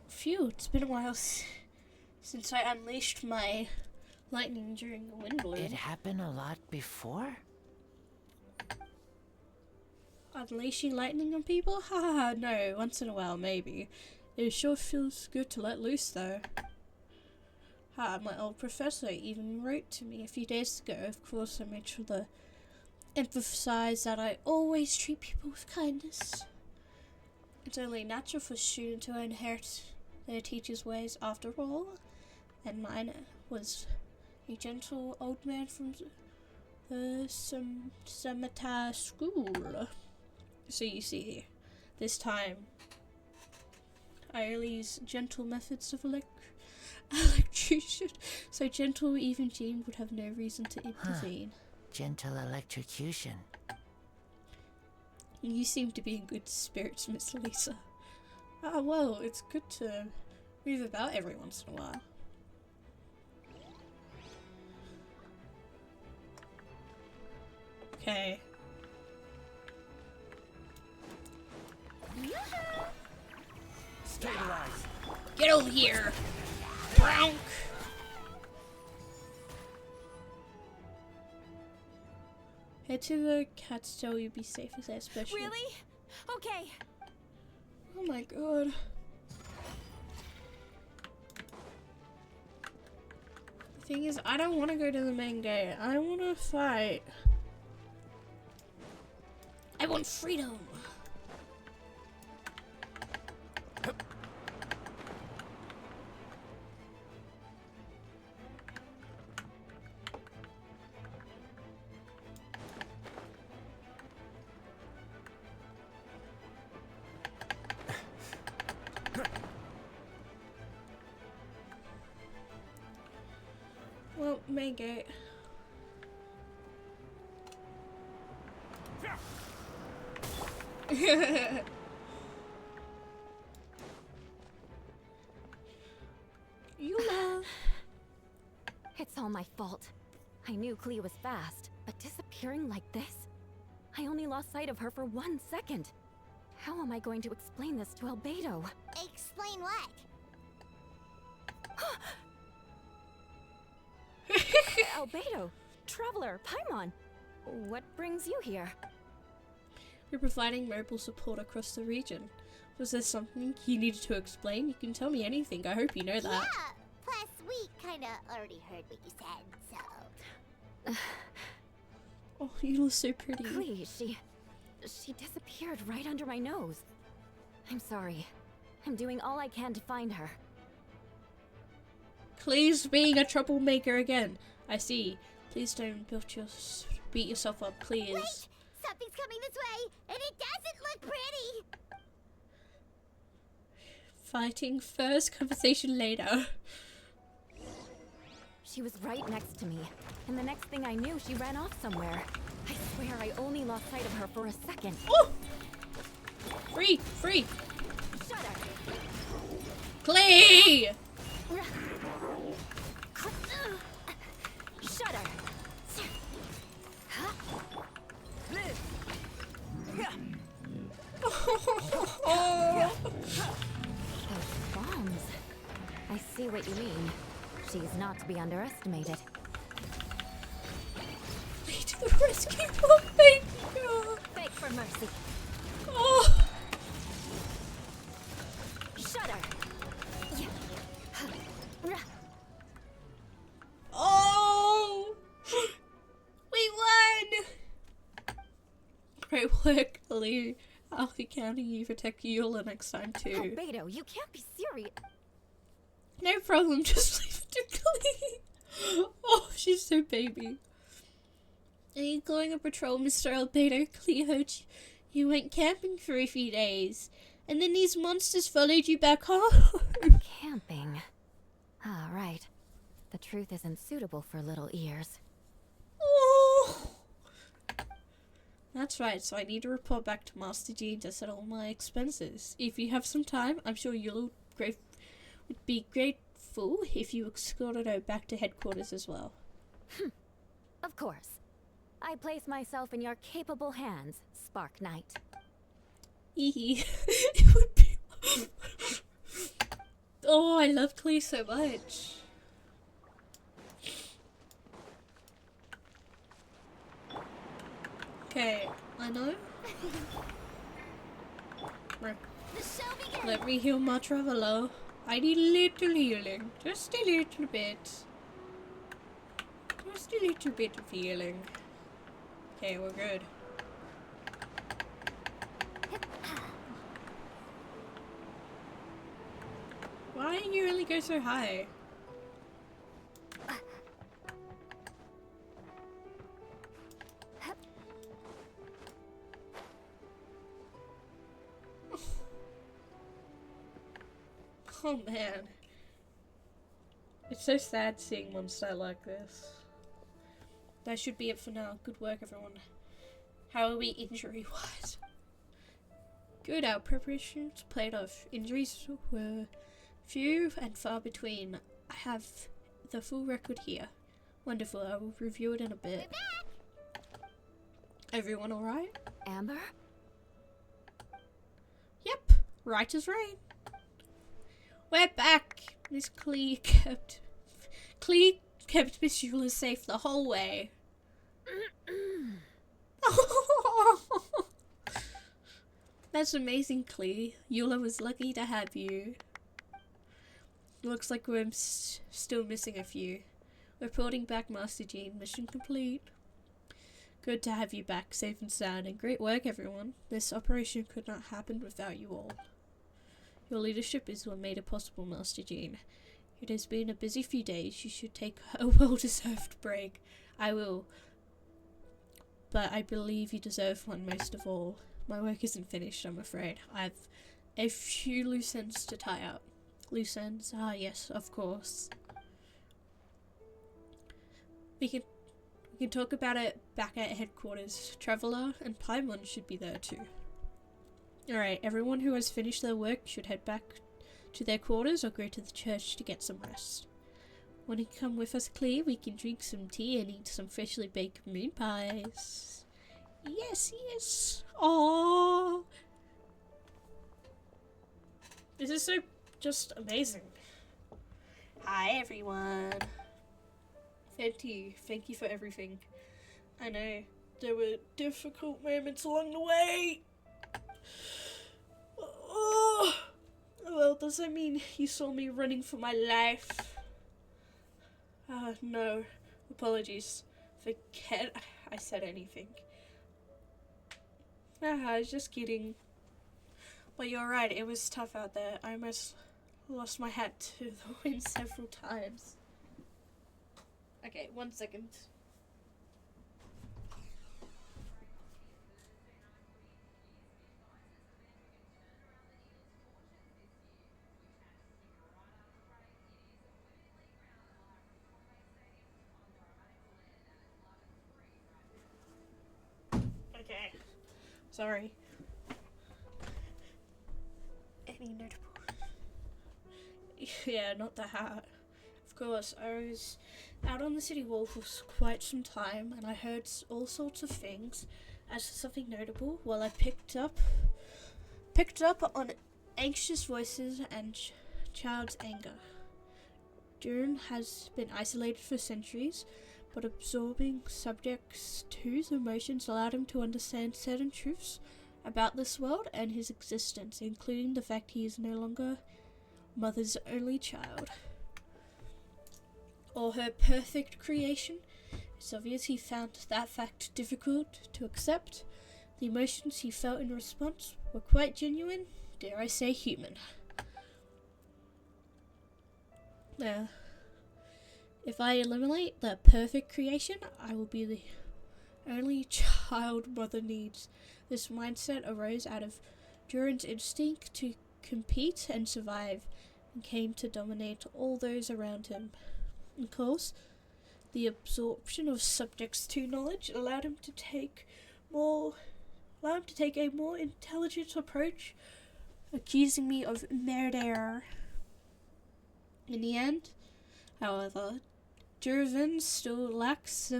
Phew, it's been a while since I unleashed my lightning during the wind bloom. It happened a lot before? Unleashing lightning on people? Haha, no, once in a while, maybe. It sure feels good to let loose, though. My old professor even wrote to me a few days ago. Of course, I made sure to emphasize that I always treat people with kindness. It's only natural for a student to inherit their teacher's ways after all, and mine was a gentle old man from the Samata school. So you see, this time I only use gentle methods of electrocution, so gentle even Jean would have no reason to intervene. Gentle electrocution. You seem to be in good spirits, Miss Lisa. Ah, well, it's good to move about every once in a while. Okay. Stabilize. Get over here! Bronk! Head to the cat so you'll be safe as that special. Really? Okay. Oh my god. The thing is, I don't want to go to the main gate. I want to fight. I want freedom. Well, main gate. my fault. I knew Clea was fast, but disappearing like this? I only lost sight of her for 1 second. How am I going to explain this to Albedo? Explain what? Albedo, Traveler, Paimon, what brings you here? We're providing mobile support across the region. Was there something you needed to explain? You can tell me anything. I hope you know that. Yeah. Plus, we kinda already heard what you said, so. Oh, you look so pretty. Clea, she disappeared right under my nose. I'm sorry. I'm doing all I can to find her. Clea's being a troublemaker again. I see. Please don't beat yourself up, please. Wait! Something's coming this way, and it doesn't look pretty! Fighting first, conversation later. She was right next to me, and the next thing I knew, she ran off somewhere. I swear I only lost sight of her for a second. Oh! Free! Free! Shudder! Clee! Shudder! Oh. Those bombs. I see what you mean. She's not to be underestimated. Lead to the rescue, oh baby girl. Beg for mercy. Oh. Shudder! Oh! We won! Great work, Lee. I'll be counting you for Tech Eula next time too. Albedo, you can't be serious. No problem, just leave it to Clee. Oh, she's so baby. Are you going on patrol, Mr. Albedo? Clee heard you went camping for a few days, and then these monsters followed you back home. Camping. Ah, right. The truth isn't suitable for little ears. Oh. That's right, so I need to report back to Master Gene to settle my expenses. If you have some time, I'm sure you'll would be grateful if you escorted her back to headquarters as well. Of course. I place myself in your capable hands, Spark Knight. It would be... Oh, I love Clee so much. Okay, I know. Let me heal my traveler. I need a little healing. Just a little bit. Just a little bit of healing. Okay, we're good. Why didn't you really go so high? Oh man. It's so sad seeing one style like this. That should be it for now. Good work, everyone. How are we injury-wise? Good, our preparations played off. Injuries were few and far between. I have the full record here. Wonderful, I will review it in a bit. Everyone alright? Amber? Yep, right as rain. We're back. Miss Clee kept Miss Eula safe the whole way. That's amazing, Clee. Eula was lucky to have you. Looks like we're still missing a few. Reporting back, Master Gene. Mission complete. Good to have you back, safe and sound, and great work, everyone. This operation could not happen without you all. Your leadership is what made it possible, Master Gene. It has been a busy few days. You should take a well-deserved break. I will. But I believe you deserve one most of all. My work isn't finished, I'm afraid. I've a few loose ends to tie up. Loose ends? Ah, yes, of course. We can talk about it back at headquarters. Traveler and Paimon should be there too. Alright, everyone who has finished their work should head back to their quarters or go to the church to get some rest. Want to come with us, Clea? We can drink some tea and eat some freshly baked moon pies. Yes, yes. Aww. This is so just amazing. Hi, everyone. Thank you for everything. I know there were difficult moments along the way. Oh, well, does that mean you saw me running for my life? No. Apologies. Forget I said anything. I was just kidding. But you're right, it was tough out there. I almost lost my hat to the wind several times. Okay, 1 second. Okay. Sorry. Any notable? Yeah, not the hat. Of course, I was out on the city wall for quite some time, and I heard all sorts of things. As for something notable, well, I picked up on anxious voices and child's anger. Duran has been isolated for centuries, but absorbing subjects two's emotions allowed him to understand certain truths about this world and his existence, including the fact he is no longer Mother's only child, or her perfect creation. It's obvious he found that fact difficult to accept. The emotions he felt in response were quite genuine, dare I say human. Now, if I eliminate the perfect creation, I will be the only child Mother needs. This mindset arose out of Duran's instinct to compete and survive, and came to dominate all those around him. Of course, the absorption of Subjects 2 knowledge allowed him to take a more intelligent approach, accusing me of murder. In the end, however, Duran still lacks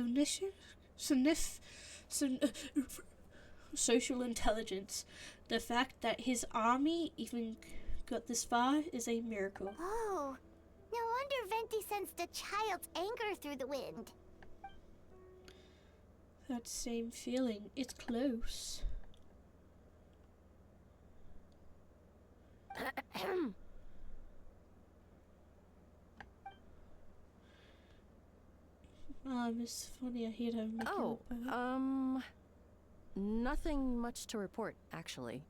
social intelligence. The fact that his army even got this far is a miracle. Oh, no wonder Venti sensed a child's anger through the wind. That same feeling, it's close. Miss Funny, I hear them. Nothing much to report, actually.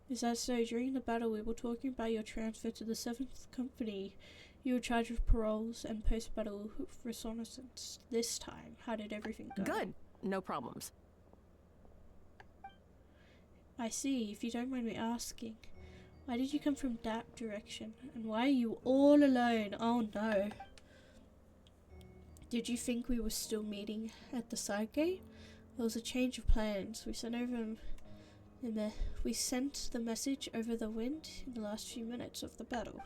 Is that so? During the battle, we were talking about your transfer to the 7th Company. You were charged with paroles and post-battle reconnaissance. This time, how did everything go? Good. No problems. I see. If you don't mind me asking, why did you come from that direction? And why are you all alone? Oh no. Did you think we were still meeting at the side gate? There was a change of plans. We sent the message over the wind in the last few minutes of the battle.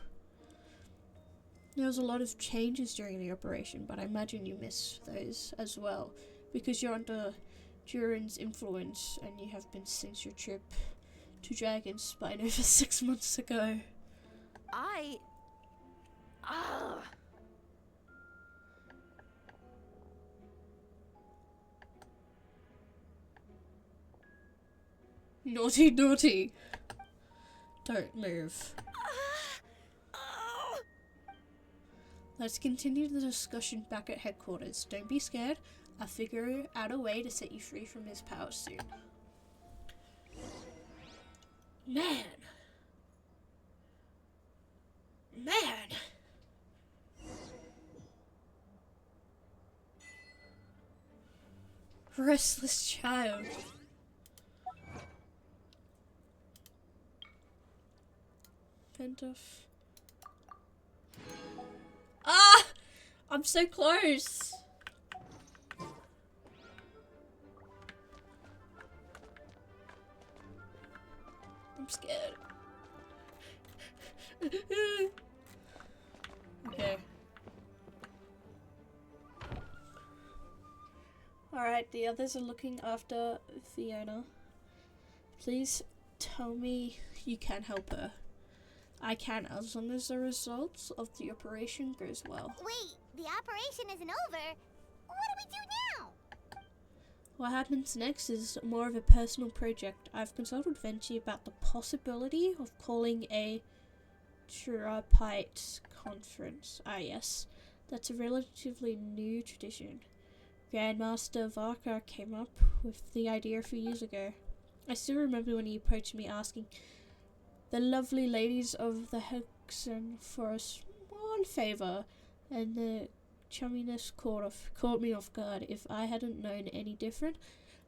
There was a lot of changes during the operation, but I imagine you miss those as well, because you're under Duran's influence and you have been since your trip to Dragonspine over 6 months ago. Naughty, naughty. Don't move. Let's continue the discussion back at headquarters. Don't be scared. I'll figure out a way to set you free from his power soon. Man. Restless child. Off. Ah! I'm so close! I'm scared. Okay. Alright, the others are looking after Fiona. Please tell me you can help her. I can, as long as the results of the operation goes well. Wait, the operation isn't over. What do we do now? What happens next is more of a personal project. I've consulted Venti about the possibility of calling a tripartite conference. Ah yes, that's a relatively new tradition. Grandmaster Varka came up with the idea a few years ago. I still remember when he approached me asking the lovely ladies of the Hexen for a small favour, and the chumminess caught me off guard. If I hadn't known any different,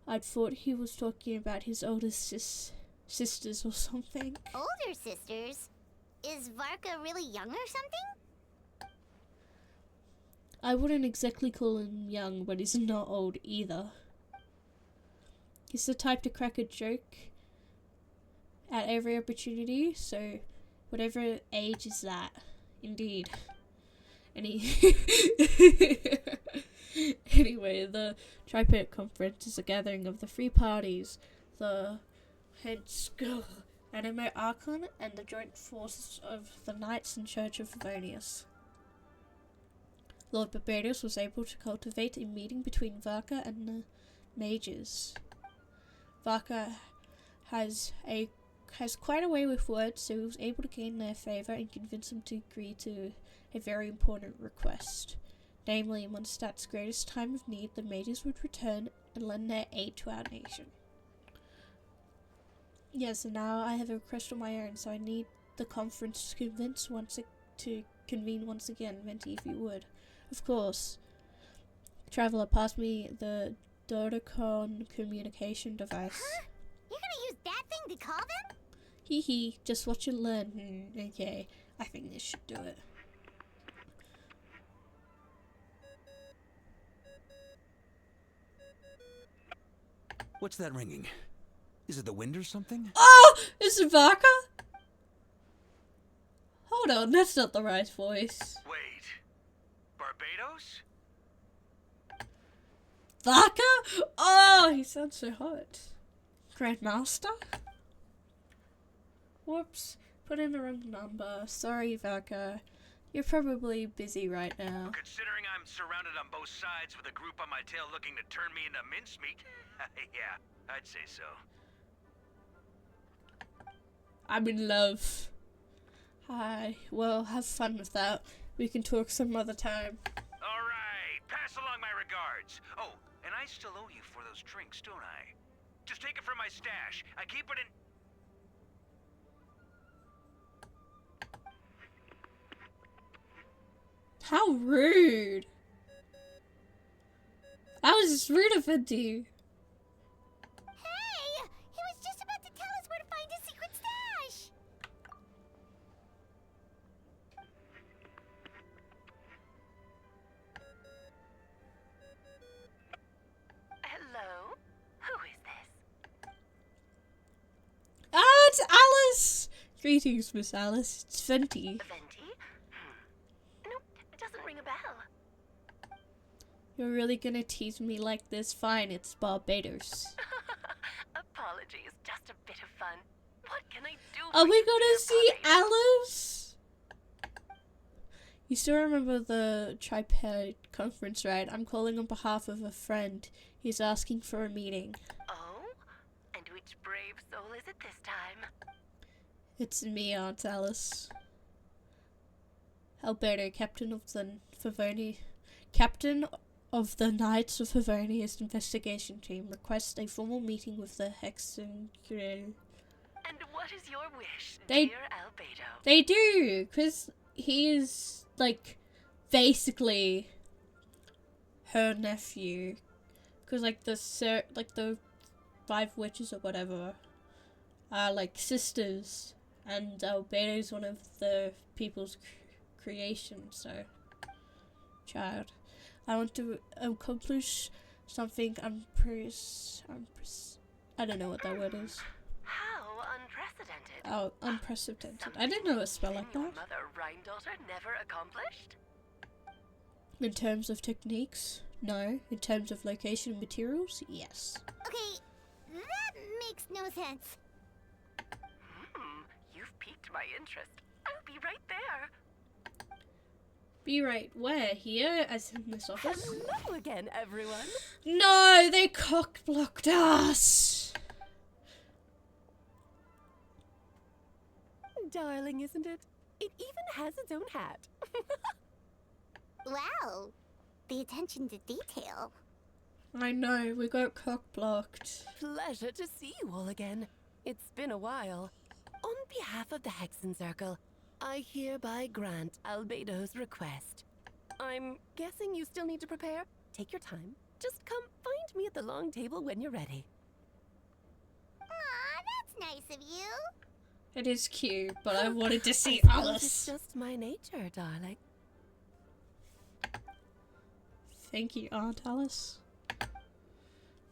I'd thought he was talking about his older sisters or something. Older sisters? Is Varka really young or something? I wouldn't exactly call him young, but he's not old either. He's the type to crack a joke at every opportunity, so whatever age is that, indeed. Anyway, the Tripartite Conference is a gathering of the three parties, the Hensker Anime Archon, and the joint forces of the Knights and Church of Favonius. Lord Barbados was able to cultivate a meeting between Varka and the mages. Varka has quite a way with words, so he was able to gain their favour and convince them to agree to a very important request. Namely, in Mondstadt's greatest time of need, the mages would return and lend their aid to our nation. Yes, and now I have a request of my own, so I need the conference to convene once again. Venti, if you would. Of course. Traveller, pass me the Dodecon communication device. Huh? You're gonna use that thing to call them? Hee hee, just watch and learn. Okay, I think this should do it. What's that ringing? Is it the wind or something? Oh! Is it Varka? Hold on, that's not the right voice. Wait. Barbados? Varka? Oh, he sounds so hot. Grandmaster? Whoops, put in the wrong number. Sorry, Varka. You're probably busy right now. Considering I'm surrounded on both sides with a group on my tail looking to turn me into mincemeat, yeah, I'd say so. I'm in love. Hi. Well, have fun with that. We can talk some other time. Alright, pass along my regards. Oh, and I still owe you for those drinks, don't I? Just take it from my stash. I keep it in... How rude. I was just rude of Venti. Hey! He was just about to tell us where to find his secret stash! Hello? Who is this? Ah, it's Alice! Greetings, Miss Alice. It's Venti. Venti? Nope, it doesn't ring a bell. You're really gonna tease me like this? Fine, it's Barbados. Apologies, just a bit of fun. What can I do? Are we you, gonna dear see Barbados? Alice? You still remember the Tripartite Conference, right? I'm calling on behalf of a friend. He's asking for a meeting. Oh? And which brave soul is it this time? It's me, Aunt Alice. Alberto, captain of Knights of Favonius investigation team, requests a formal meeting with the Hexen. And what is your wish, They- dear Albedo? They do, because he is, like, basically her nephew. Because, like, the 5 witches or whatever are, like, sisters. And Albedo's one of the people's creations, so... Child. I want to accomplish something I don't know what that word is. How unprecedented. Oh, unprecedented. I didn't know a spell like Your that. mother Rhine daughter never accomplished? In terms of techniques, no. In terms of location and materials, yes. Okay, that makes no sense. You've piqued my interest. I'll be right there. Be right where? Here? As in this office? Hello again, everyone. No, they cock-blocked us! Darling, isn't it? It even has its own hat. Wow, the attention to detail. I know, we got cock-blocked. Pleasure to see you all again. It's been a while. On behalf of the Hexen Circle, I hereby grant Albedo's request. I'm guessing you still need to prepare? Take your time. Just come find me at the long table when you're ready. Aw, that's nice of you. It is cute, but I wanted to see I suppose Alice. It's just my nature, darling. Thank you, Aunt Alice.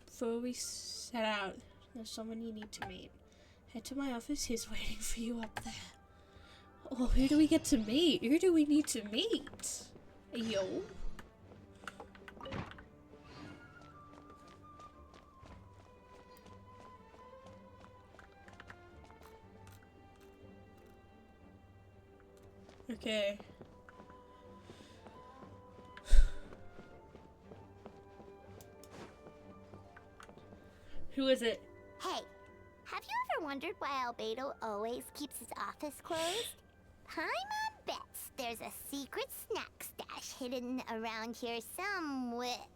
Before we set out, there's someone you need to meet. Head to my office, he's waiting for you up there. Oh, who do we get to meet? Who do we need to meet? Yo. Okay. Who is it? Hey, have you ever wondered why Albedo always keeps his office closed? Paimon bets there's a secret snack stash hidden around here somewhere.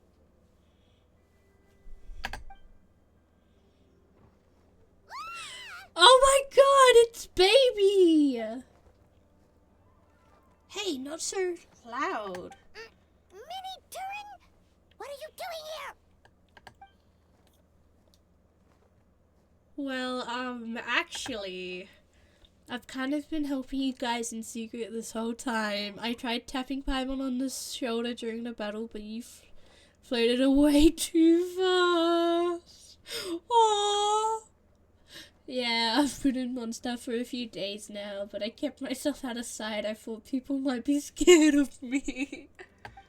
Oh my god, it's Baby! Hey, not so loud. Mini Turin, what are you doing here? Well, actually, I've kind of been helping you guys in secret this whole time. I tried tapping Paimon on the shoulder during the battle, but you floated away too fast. Aww. Yeah, I've been in Monster for a few days now, but I kept myself out of sight. I thought people might be scared of me.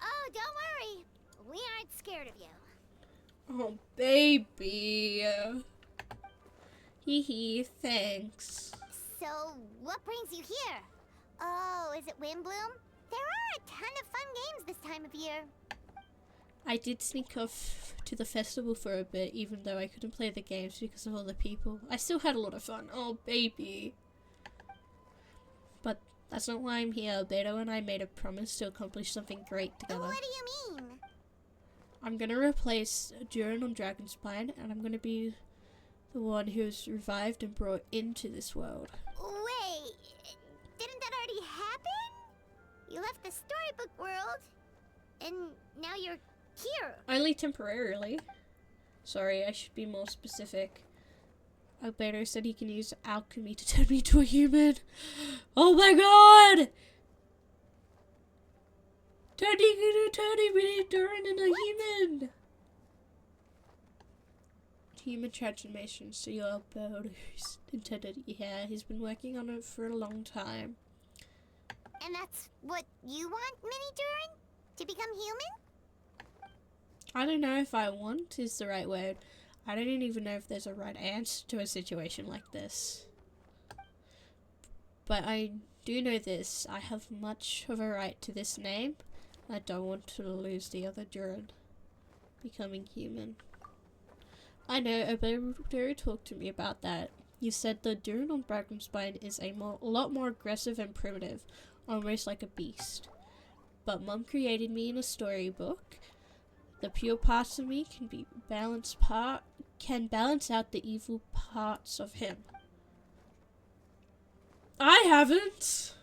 Oh, don't worry. We aren't scared of you. Oh, Baby. Hee hee, thanks. So, what brings you here? Oh, is it Windbloom? There are a ton of fun games this time of year. I did sneak off to the festival for a bit, even though I couldn't play the games because of all the people. I still had a lot of fun. Oh, Baby. But that's not why I'm here. Albedo and I made a promise to accomplish something great together. What do you mean? I'm gonna replace Durin on Dragonspine, and I'm gonna be the one who's revived and brought into this world. Wait, didn't that already happen? You left the storybook world, and now you're here. Only temporarily. Sorry, I should be more specific. Albedo said he can use alchemy to turn me into a human. Oh my god! Turning me Durin into a human! Human transformation, so your Albedo's intended. Yeah, he's been working on it for a long time. And that's what you want, Mini Durin? To become human? I don't know if I want is the right word. I don't even know if there's a right answer to a situation like this. But I do know this. I have much of a right to this name. I don't want to lose the other Durin. Becoming human. I know, Albedo talked to me about that. You said the Durin on Dragonspine is a lot more aggressive and primitive, almost like a beast. But Mum created me in a storybook. The pure parts of me can balance out the evil parts of him. I haven't!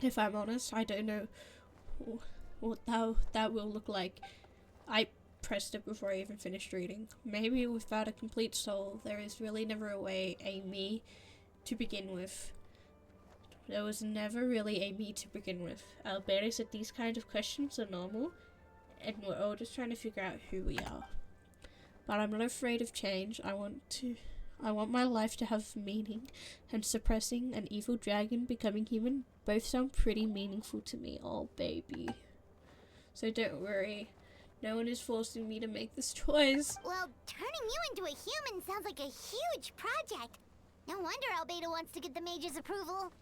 If I'm honest, I don't know what that will look like. I pressed it before I even finished reading. Maybe without a complete soul, there is really never a me to begin with. There was never really a me to begin with. Albedo said these kinds of questions are normal, and we're all just trying to figure out who we are. But I'm not afraid of change. I I want my life to have meaning, and suppressing an evil dragon becoming human both sound pretty meaningful to me. Oh, baby. So don't worry. No one is forcing me to make this choice. Well, turning you into a human sounds like a huge project. No wonder Albedo wants to get the mage's approval.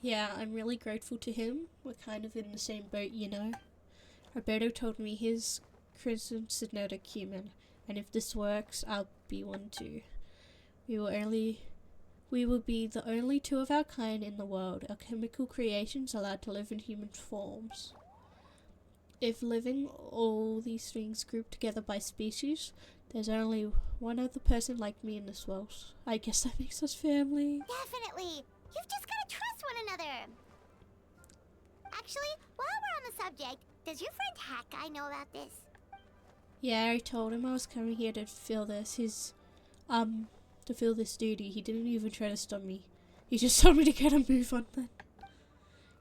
Yeah, I'm really grateful to him. We're kind of in the same boat, you know. Albedo told me his Crimson Synotic human, and if this works, I'll be one too. We will be the only two of our kind in the world, our chemical creations allowed to live in human forms. If living all these things grouped together by species, there's only one other person like me in this world. I guess that makes us family. Definitely. You've just gotta trust one another. Actually, while we're on the subject, does your friend Hawkeye know about this? Yeah, I told him I was coming here to fill this. To fill this duty. He didn't even try to stop me. He just told me to get a move on then.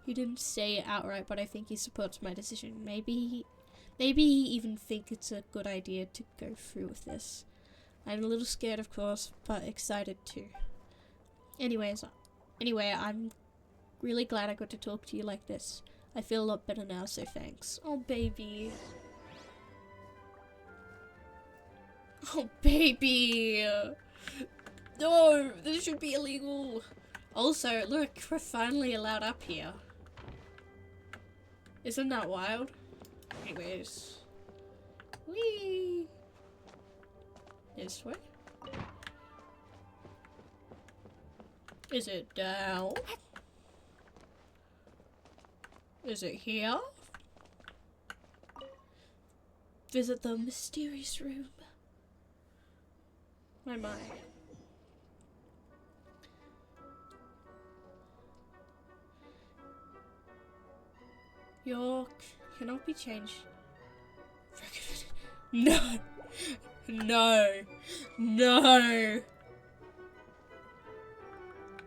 He didn't say it outright, but I think he supports my decision. Maybe he even thinks it's a good idea to go through with this. I'm a little scared, of course, but excited too. Anyway, I'm really glad I got to talk to you like this. I feel a lot better now, so thanks. Oh, baby. Oh, baby. No, this should be illegal. Also, look, we're finally allowed up here. Isn't that wild? Anyways. Whee! This way? Is it down? Is it here? Visit the mysterious room. My mind. York cannot be changed. No! No! No!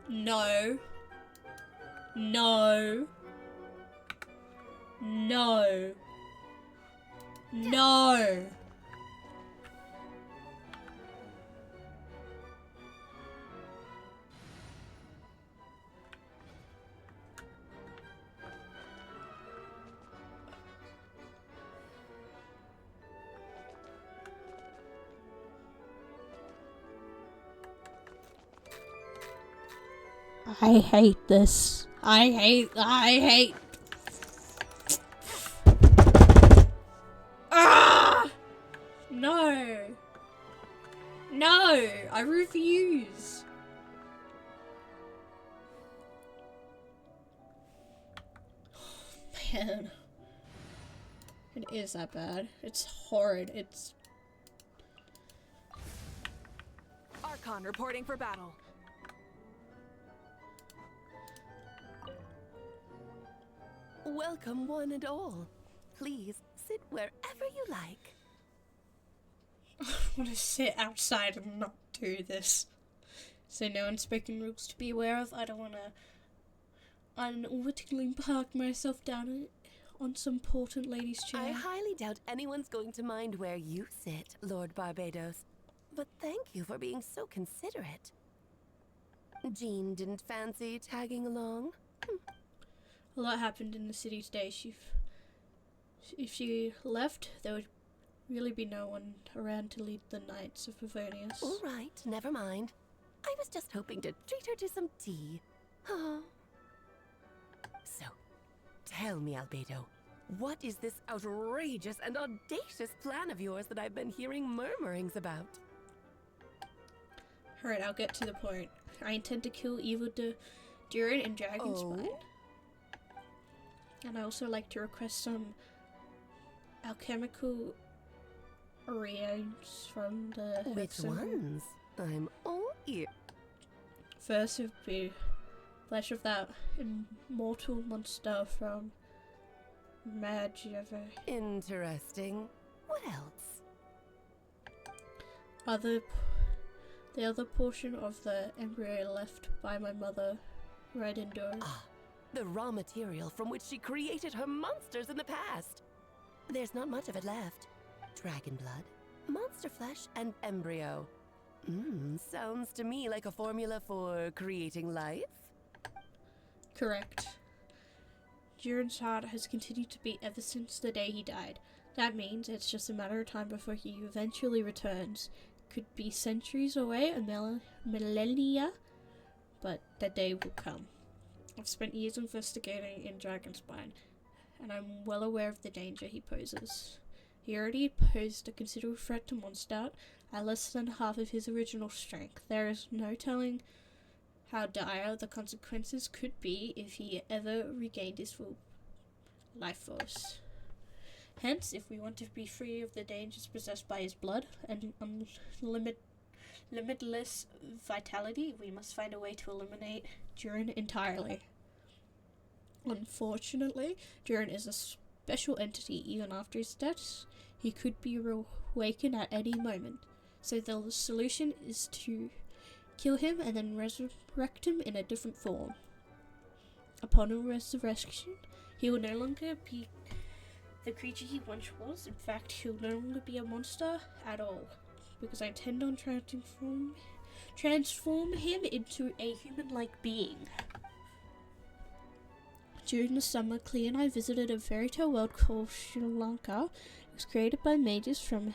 No! No! No! No! I hate this. I hate. Ah! No. No, I refuse. Man. It is that bad. It's horrid. It's... Archon reporting for battle. Welcome, one and all. Please sit wherever you like. I want to sit outside and not do this. So no unspoken rules to be aware of. I don't want to unwittingly park myself down on some important lady's chair. I highly doubt anyone's going to mind where you sit, Lord Barbados. But thank you for being so considerate. Jean didn't fancy tagging along? A lot happened in the city today. If she left, there would really be no one around to lead the Knights of Pavonius. All right, never mind. I was just hoping to treat her to some tea. So, tell me, Albedo, what is this outrageous and audacious plan of yours that I've been hearing murmurings about? Alright, I'll get to the point. I intend to kill evil Durin and Dragonspine. And I also like to request some alchemical reagents from the Which ones? I'm all ear. First would be flesh of that immortal monster from Magiver. Interesting. What else? The other portion of the embryo left by my mother, right indoors. Ah, the raw material from which she created her monsters in the past. There's not much of it left. Dragon blood, monster flesh, and embryo. Sounds to me like a formula for creating life. Correct. Jiren's heart has continued to beat ever since the day he died. That means it's just a matter of time before he eventually returns. Could be centuries away, a millennia, but that day will come. I've spent years investigating in Dragonspine, and I'm well aware of the danger he poses. He already posed a considerable threat to Mondstadt at less than half of his original strength. There is no telling how dire the consequences could be if he ever regained his full life force. Hence, if we want to be free of the dangers possessed by his blood and limitless vitality, we must find a way to eliminate Jiren entirely. Unfortunately, Jiren is a special entity. Even after his death, he could be awakened at any moment. So the solution is to kill him and then resurrect him in a different form. Upon a resurrection, he will no longer be the creature he once was. In fact, he'll no longer be a monster at all, because I intend on transform him into a human-like being. During the summer, Clea and I visited a fairy tale world called Sri Lanka. It was created by mages from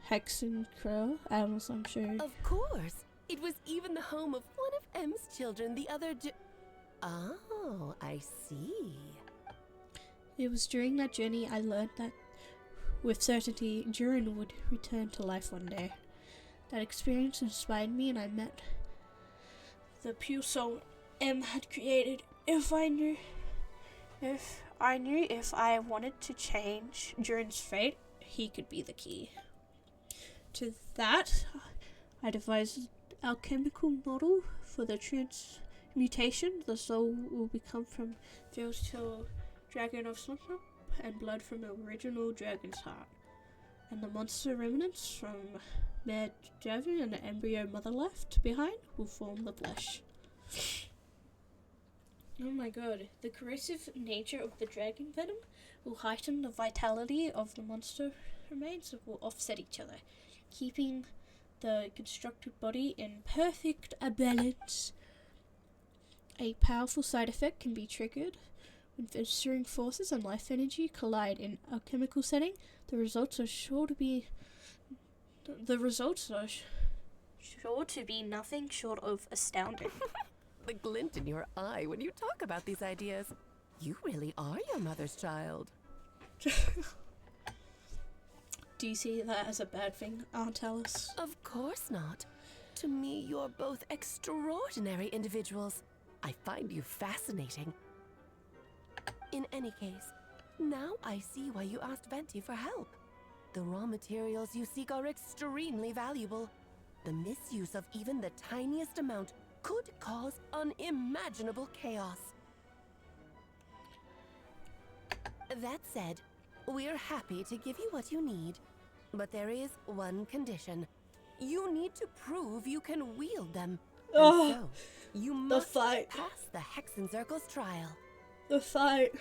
Hexencrow, as I'm sure. Of course! It was even the home of one of M's children the other day. Oh, I see. It was during that journey I learned that, with certainty, Jiren would return to life one day. That experience inspired me, and I met the pure soul M had created. If I knew if I wanted to change Jiren's fate, he could be the key. To that, I devised an alchemical model for the transmutation. The soul will become from fused to dragon of sunshine and blood from the original dragon's heart, and the monster remnants from Mare Dragon and the embryo mother left behind will form the flesh. Oh my god, the corrosive nature of the dragon venom will heighten the vitality of the monster remains that will offset each other, keeping the constructed body in perfect balance. A powerful side effect can be triggered when viscering forces and life energy collide in a chemical setting. The results are sure to be nothing short of astounding. The glint in your eye when you talk about these ideas. You really are your mother's child. Do you see that as a bad thing, Aunt Alice? Of course not. To me, you're both extraordinary individuals. I find you fascinating. In any case, now I see why you asked Venti for help. The raw materials you seek are extremely valuable. The misuse of even the tiniest amount could cause unimaginable chaos. That said, we're happy to give you what you need, but there is one condition. You need to prove you can wield them. And so, you must pass the Hexencircle's trial. The fight.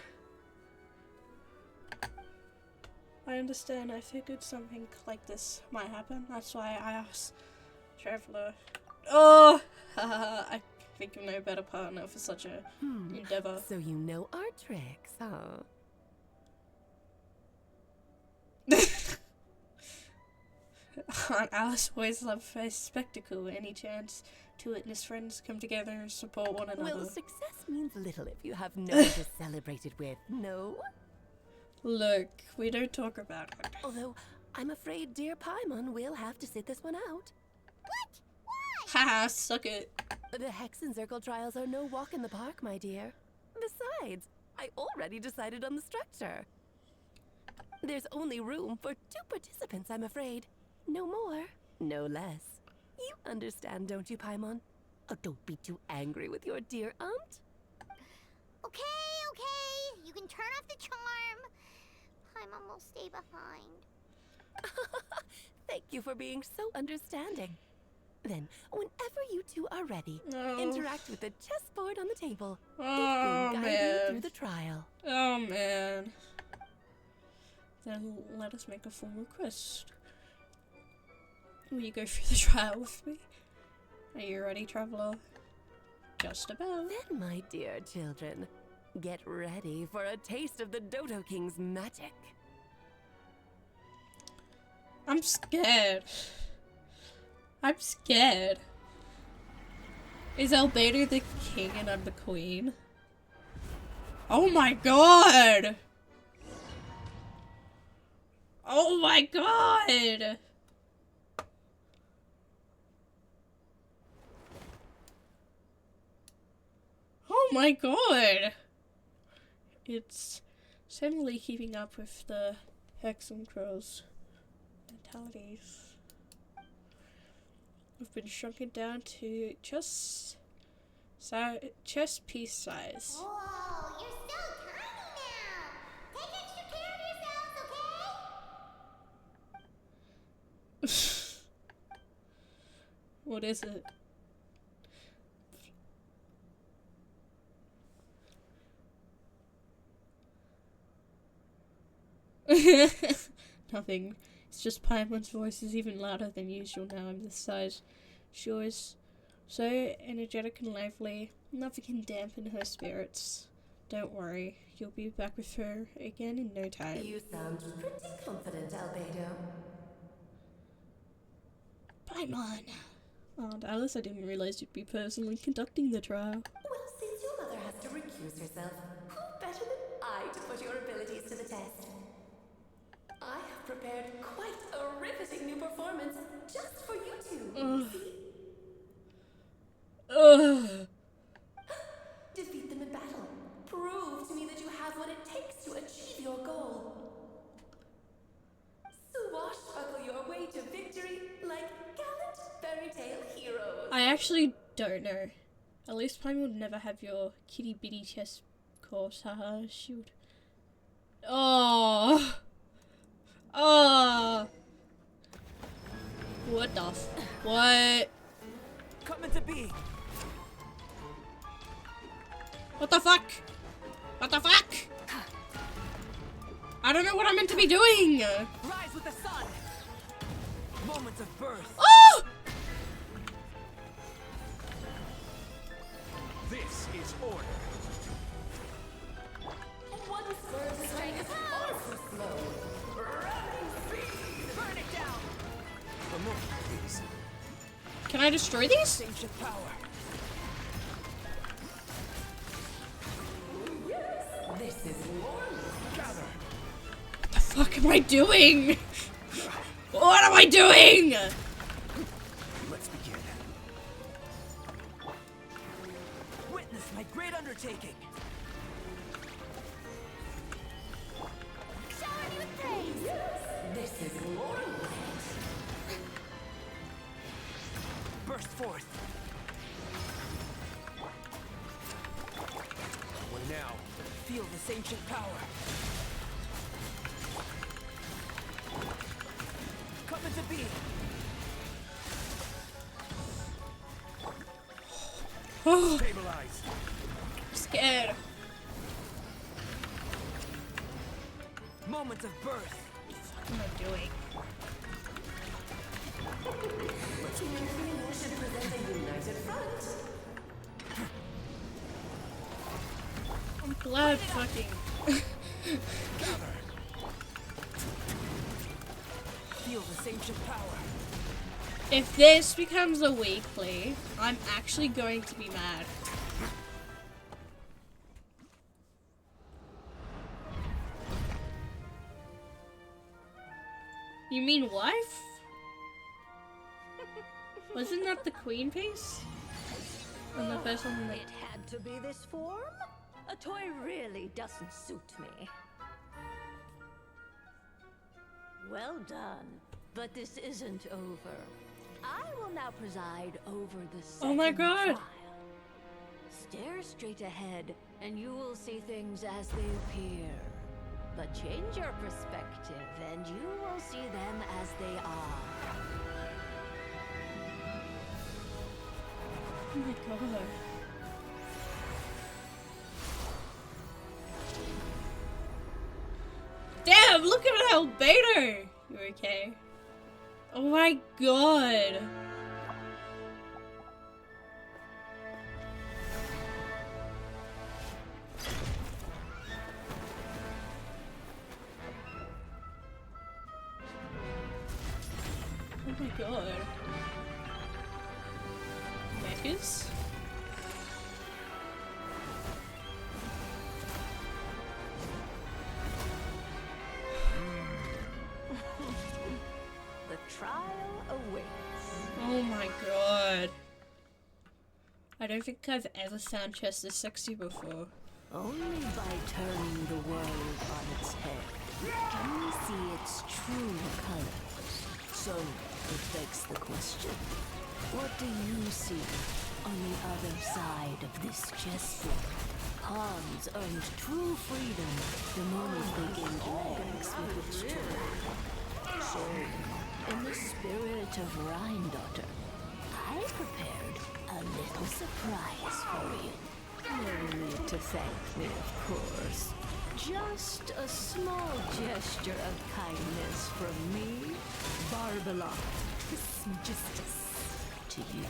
I understand. I figured something like this might happen. That's why I asked Traveler. Oh! I think of no better partner for such a endeavor. So you know our tricks, huh? Aunt Alice always loved a spectacle. Any chance to witness friends come together and support one another. Well, success means little if you have no one to celebrate it with, no? Look, we don't talk about it. Although, I'm afraid dear Paimon will have to sit this one out. What? Why? Haha, suck it. The Hexencircle trials are no walk in the park, my dear. Besides, I already decided on the structure. There's only room for 2 participants, I'm afraid. No more, no less. You understand, don't you, Paimon? Oh, don't be too angry with your dear aunt. Okay. You can turn off the charm. Paimon will stay behind. Thank you for being so understanding. Then, whenever you two are ready, interact with the chessboard on the table. It will guide you through the trial. Oh, man. Then let us make a full request. Will you go through the trial with me? Are you ready, traveler? Just about. Then, my dear children, get ready for a taste of the Dodo King's magic. I'm scared. I'm scared. Is Albedo the king and I'm the queen? Oh my god! Oh my god! Oh my god! It's certainly keeping up with the Hexen Crow's mentalities. We've been shrunken down to just chest piece size. Whoa, you're so tiny now. Take extra care of yourselves, okay? What is it? Nothing. It's just Paimon's voice is even louder than usual now I'm this size. She was so energetic and lively. Nothing can dampen her spirits. Don't worry, you'll be back with her again in no time. You sound pretty confident, Albedo. Paimon! Oh, Alice, I didn't realize you'd be personally conducting the trial. Well, since your mother has to recuse herself, who better than I to put your abilities to the test? I have prepared quite a riveting new performance just for you two. See? Defeat them in battle. Prove to me that you have what it takes to achieve your goal. Swashbuckle your way to victory like gallant fairy tale heroes. I actually don't know. At least Paimon would never have your kitty bitty chest course. Haha, she would. Oh. Oh. What the what? Coming to be. What the fuck? What the fuck? I don't know what I'm meant to be doing. Rise with the sun. Moments of birth. Oh! This is order. One spur's strength or so slow. Running speed. Burn it down. A moment, please. Can I destroy these? Ancient power. Yes, this is warm. Gather. What the fuck am I doing? What am I doing? Let's begin. Witness my great undertaking. Shower me with praise. Yes, this is warm. Burst forth. What now? Feel this ancient power. Coming to be. Oh, Stabilize. I'm scared. Moments of birth. What am I doing? Should present a united front. I'm glad fucking. Gather. Feel this ancient power. If this becomes a weekly, I'm actually going to be mad. You mean wife? Wasn't that the queen piece? And the first one that... It had to be this form? A toy really doesn't suit me. Well done, but this isn't over. I will now preside over the second Oh my god! trial. Stare straight ahead, and you will see things as they appear. But change your perspective, and you will see them as they are. Oh my god. Damn, look at Albedo! You're okay. Oh my god. Oh my god. Mechas? The trial awaits. Oh my god. I don't think I've ever found chess this sexy before. Only by turning the world on its head can we see its true colors. So, it begs the question, what do you see on the other side of this chessboard? Pawns earned true freedom the moment they gained legs with which to run. So, in the spirit of Rhine-daughter, I prepared a little surprise for you. No need to thank me, of course. Just a small gesture of kindness from me, Barbala, His Majestus, to you.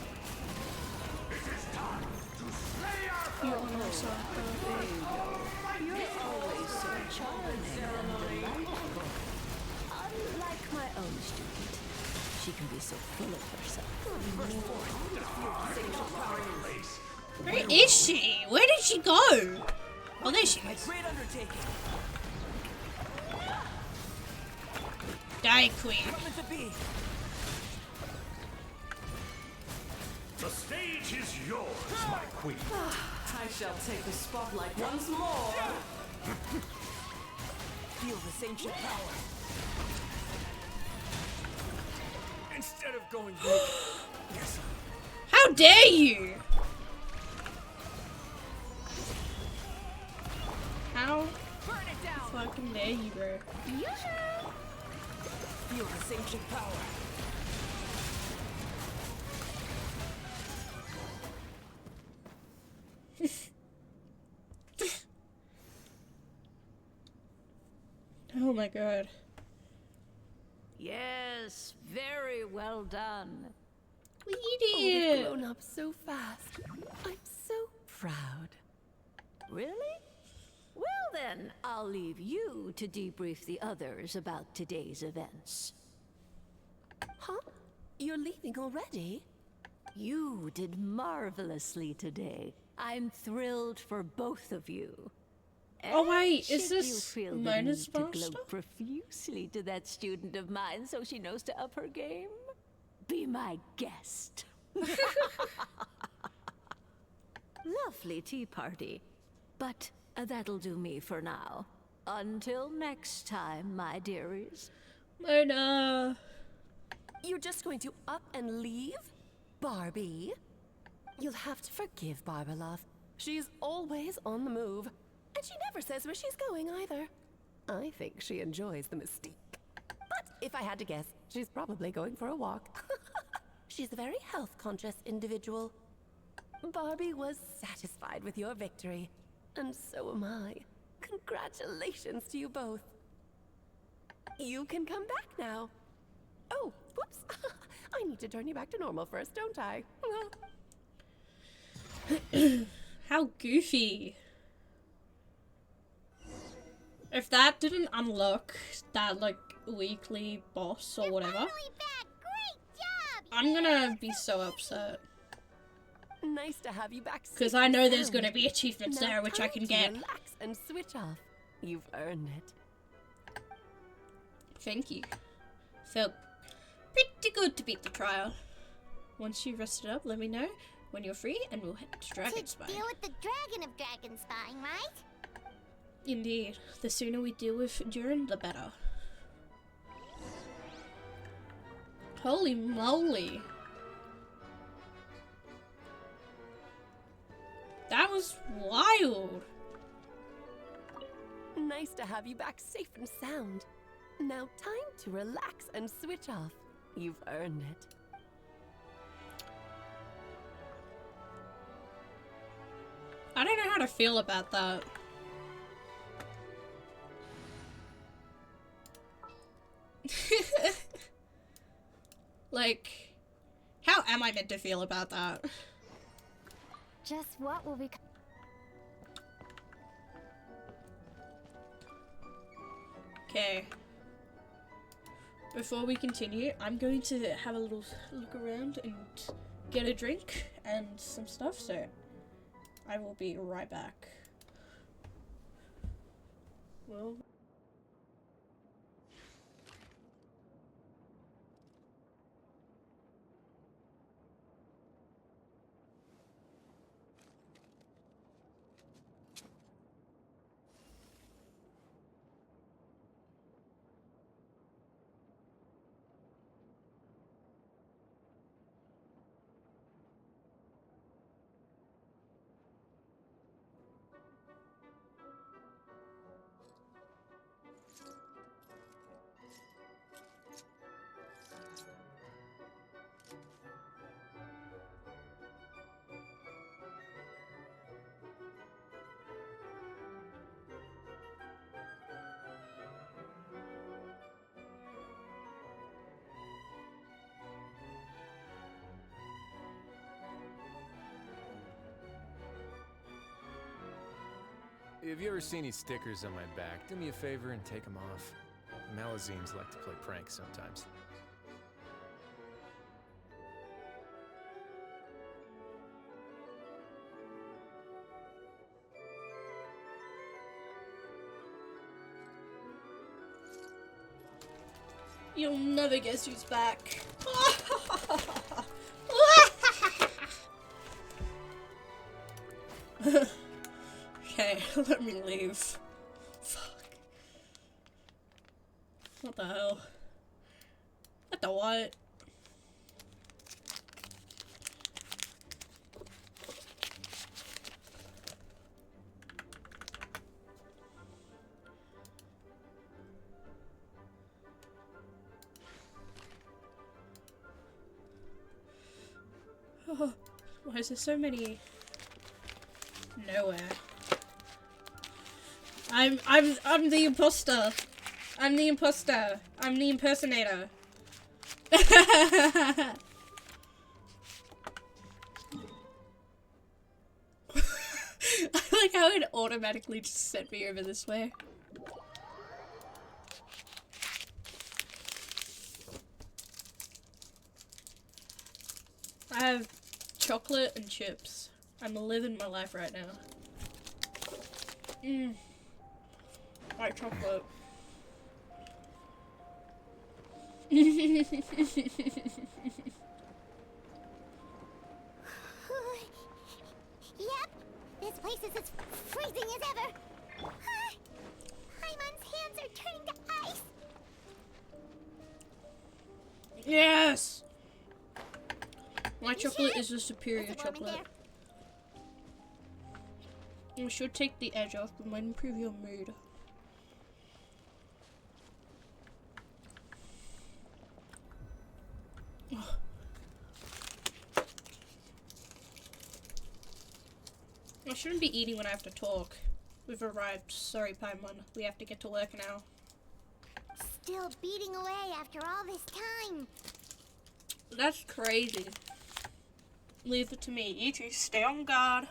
It is time to slay our There you go. You're always so charming and delightful. Unlike my own student, she can be so full of herself. Where is she? Where did she go? Oh, there she is. Great undertaking. Die, queen. Coming to be. The stage is yours, my queen. I shall take the spotlight once more. Feel this ancient power. Instead of going big, yes. How dare you? How fucking dare you, bro? Feel this ancient power. Oh my god. Yes, very well done. We Oh, did. they've grown up so fast. I'm so proud. Really? Well then, I'll leave you to debrief the others about today's events. Huh? You're leaving already? You did marvelously today. I'm thrilled for both of you. Oh wait, And is should you this feel the Mona's need to glow master? profusely to that student of mine so she knows to up her game? Be my guest. Lovely tea party. But that'll do me for now. Until next time, my dearies. Mona. You're just going to up and leave? Barbie? You'll have to forgive Barbalov. She's always on the move. And she never says where she's going either. I think she enjoys the mystique. But if I had to guess, she's probably going for a walk. She's a very health-conscious individual. Barbie was satisfied with your victory. And so am I. Congratulations to you both. You can come back now. Oh, whoops. I need to turn you back to normal first, don't I? How goofy. If that didn't unlock that, like, weekly boss or whatever, I'm gonna be so upset. Nice to have you back. Because I know there's gonna be achievements Now there which I time can to get. Relax and switch off. You've earned it. Thank you. Felt pretty good to beat the trial. Once you've rested up, let me know when you're free and we'll head to Dragonspine. To deal with the dragon of Dragonspine, right? Indeed. The sooner we deal with Durin, the better. Holy moly. That was wild. Nice to have you back safe and sound. Now time to relax and switch off. You've earned it. I don't know how to feel about that. How am I meant to feel about that? Just what will we... Okay. Before we continue, I'm going to have a little look around and get a drink and some stuff, so I will be right back. Well... If you ever see any stickers on my back, do me a favor and take them off. Malazines like to play pranks sometimes. You'll never guess who's back. Okay, let me leave. Fuck. What the hell? What the what? Oh, why is there so many? Nowhere. I'm the imposter. I'm the imposter. I'm the impersonator. I like how it automatically just sent me over this way. I have chocolate and chips. I'm living my life right now. White chocolate. Yep, this place is as freezing as ever. Hyman's hands are turning to ice. Yes! White chocolate is the superior chocolate. We should take the edge off, but might improve your mood. Oh. I shouldn't be eating when I have to talk. We've arrived. Sorry, Paimon. We have to get to work now. Still beating away after all this time. That's crazy. Leave it to me. You two stay on guard.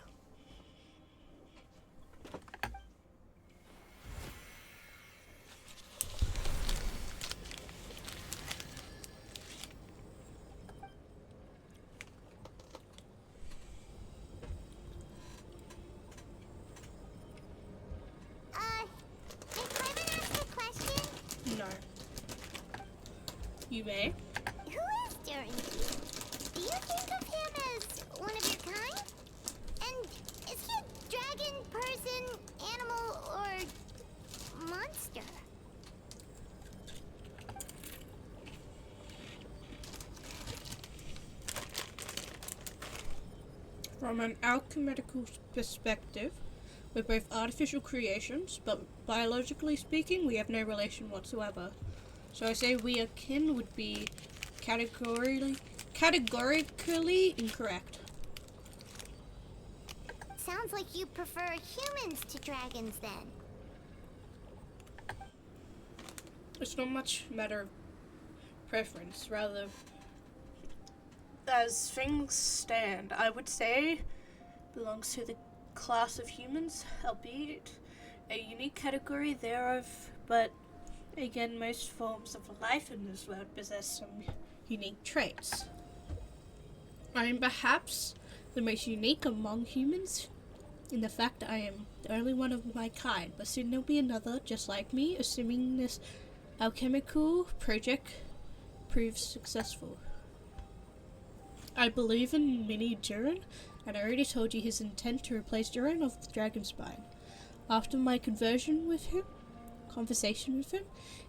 No. You may. Who is Durin? Do you think of him as one of your kind? And is he a dragon, person, animal, or monster? From an alchemical perspective, we're both artificial creations, but biologically speaking, we have no relation whatsoever. So I say we are kin would be categorically incorrect. Sounds like you prefer humans to dragons then. It's not much matter of preference, rather as things stand, I would say belongs to the class of humans, albeit a unique category thereof, but again, most forms of life in this world possess some unique traits. I am perhaps the most unique among humans in the fact that I am the only one of my kind, but soon there'll be another just like me, assuming this alchemical project proves successful. I believe in Mini Durin, and I already told you his intent to replace Durin of the Dragonspine. After my conversation with him,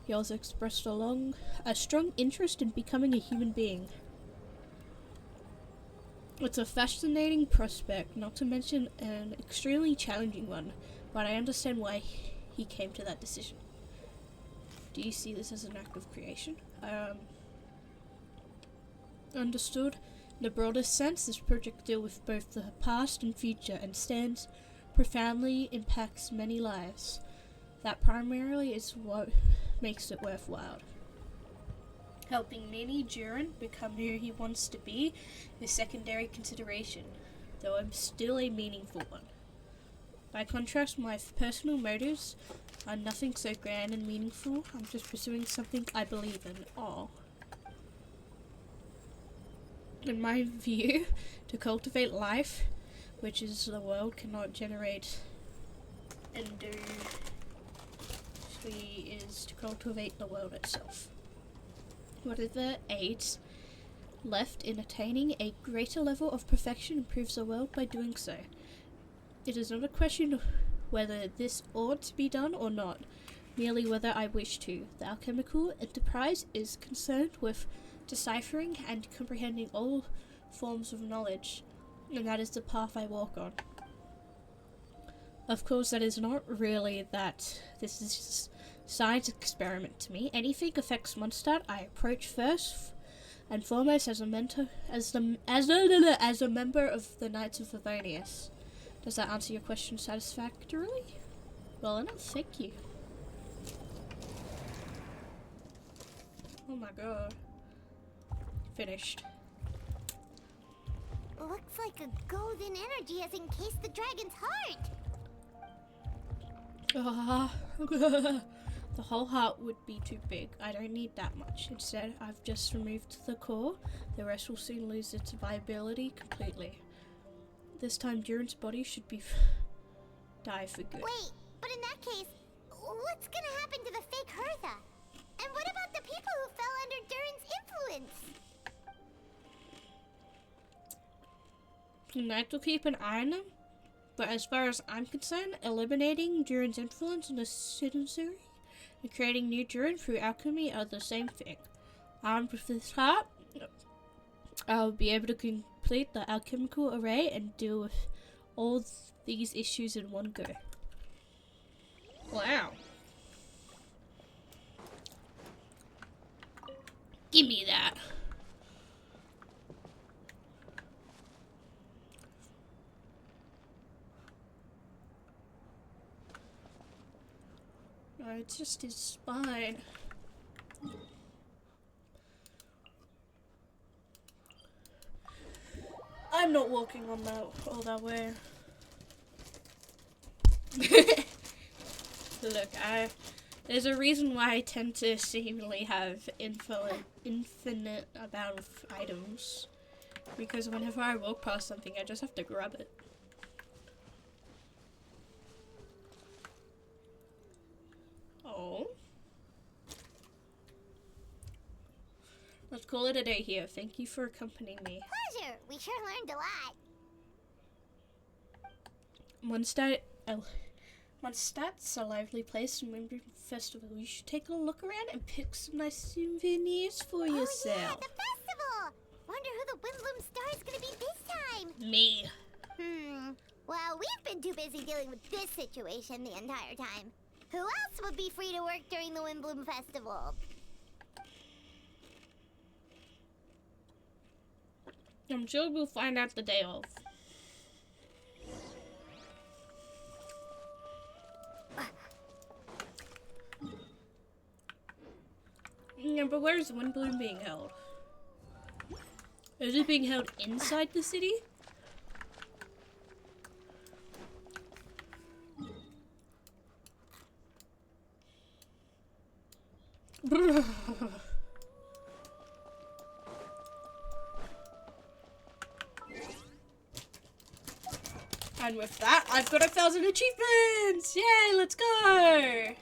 he also expressed a strong interest in becoming a human being. It's a fascinating prospect, not to mention an extremely challenging one, but I understand why he came to that decision. Do you see this as an act of creation? Understood. In the broadest sense, this project deals with both the past and future and profoundly impacts many lives. That primarily is what makes it worthwhile. Helping Mini Durin become who he wants to be is secondary consideration, though I'm still a meaningful one. By contrast, my personal motives are nothing so grand and meaningful. I'm just pursuing something I believe in. In my view, to cultivate life, which is the world cannot generate and do, is to cultivate the world itself. Whatever aids left in attaining a greater level of perfection improves the world by doing so. It is not a question of whether this ought to be done or not, merely whether I wish to. The alchemical enterprise is concerned with deciphering and comprehending all forms of knowledge, and that is the path I walk on. Of course, that is not really that. This is science experiment to me. Anything affects Mondstadt, I approach first and foremost as a member of the Knights of Favonius. Does that answer your question satisfactorily? Well enough, thank you. Oh my god. Finished. Looks like a golden energy has encased the dragon's heart. The whole heart would be too big. I don't need that much. Instead, I've just removed the core. The rest will soon lose its viability completely. This time, Durin's body should be die for good. Wait, but in that case, what's gonna happen to the fake Hertha? And what about the people who fell under Durin's influence? The Knights will keep an eye on them, but as far as I'm concerned, eliminating Durin's influence on the citizenry and creating new Durin through alchemy are the same thing. Armed with this heart, I'll be able to complete the alchemical array and deal with all these issues in one go. Wow. Give me that. No, it's just his spine. I'm not walking on that all that way. Look, there's a reason why I tend to seemingly have infinite amount of items. Because whenever I walk past something, I just have to grab it. Oh. Let's call it a day here. Thank you for accompanying me. Pleasure. We sure learned a lot. Mondstadt's a lively place and Windbloom Festival. You should take a look around and pick some nice souvenirs for yourself. Oh yeah, the festival! Wonder who the Windbloom star is gonna be this time. Me. Well, we've been too busy dealing with this situation the entire time. Who else would be free to work during the Windbloom Festival? I'm sure we'll find out the day of. Yeah, but where's Windbloom being held? Is it being held inside the city? And with that, I've got 1,000 achievements! Yay, let's go!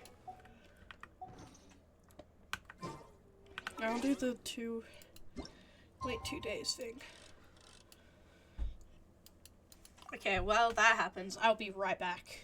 I'll do the wait 2 days thing. Okay, while that happens, I'll be right back.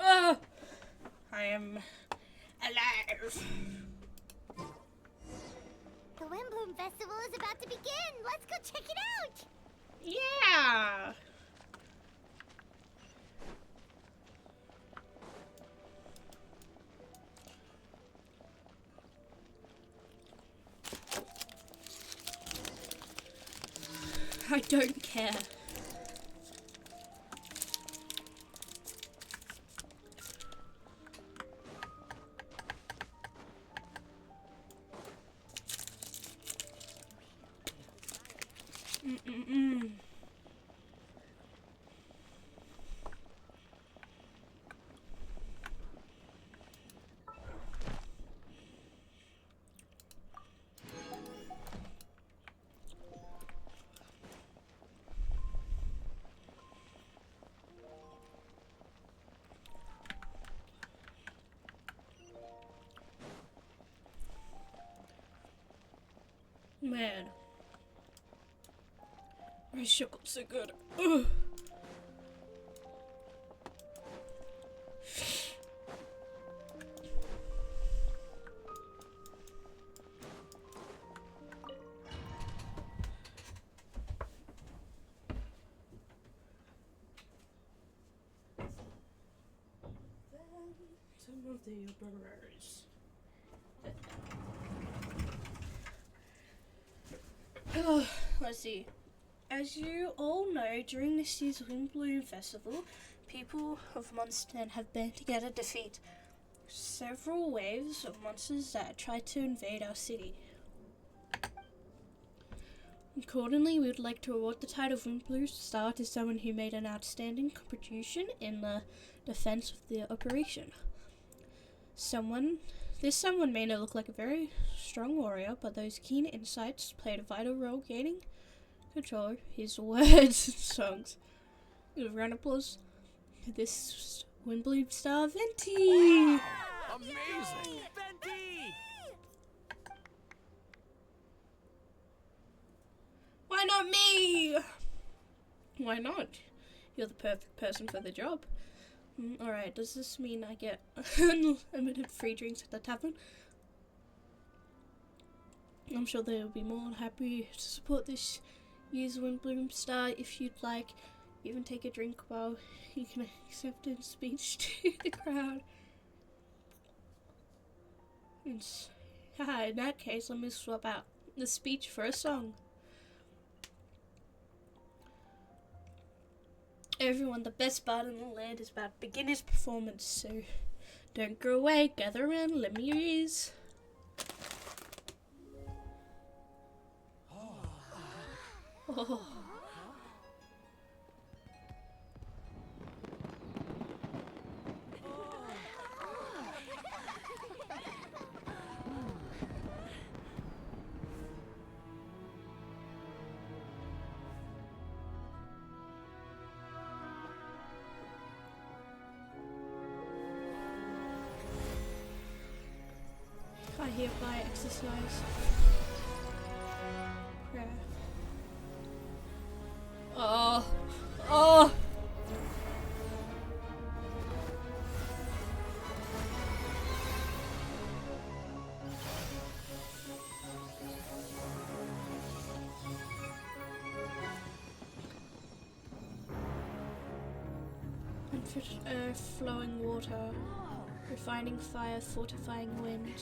Oh, I am alive. The Windbloom Festival is about to begin. Let's go check it out. Yeah. I don't care. Man, I shook so good. Ugh. Some of the operators. Let's see. As you all know, during this year's Windbloom Festival, people of Mondstadt have band together to defeat several waves of monsters that tried to invade our city. Accordingly, we would like to award the title of Windbloom Star to someone who made an outstanding contribution in the defense of the operation. This someone may not look like a very strong warrior, but those keen insights played a vital role gaining control of his words and songs. Give a round of applause to this Windbloom Star Venti! Amazing! Venti! Why not me? Why not? You're the perfect person for the job. Alright, does this mean I get unlimited free drinks at the tavern? I'm sure they will be more than happy to support this year's Windbloom Star if you'd like. Even take a drink while you can accept a speech to the crowd. In that case, let me swap out the speech for a song. Everyone, the best part in the land is about to begin his performance, so don't go away, gather around, lend me your ears. Oh. I hereby exercise prayer. Oh. flowing water, refining fire, fortifying wind.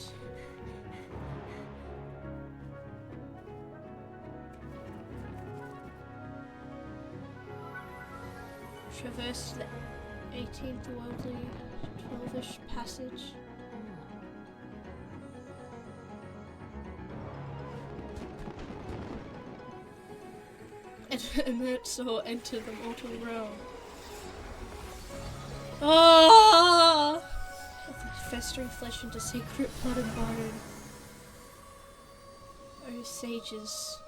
Traverse the 18th worldly 12-ish passage. And emerge or enter the mortal realm. Ah! Festering flesh into secret blood and bone. O sages,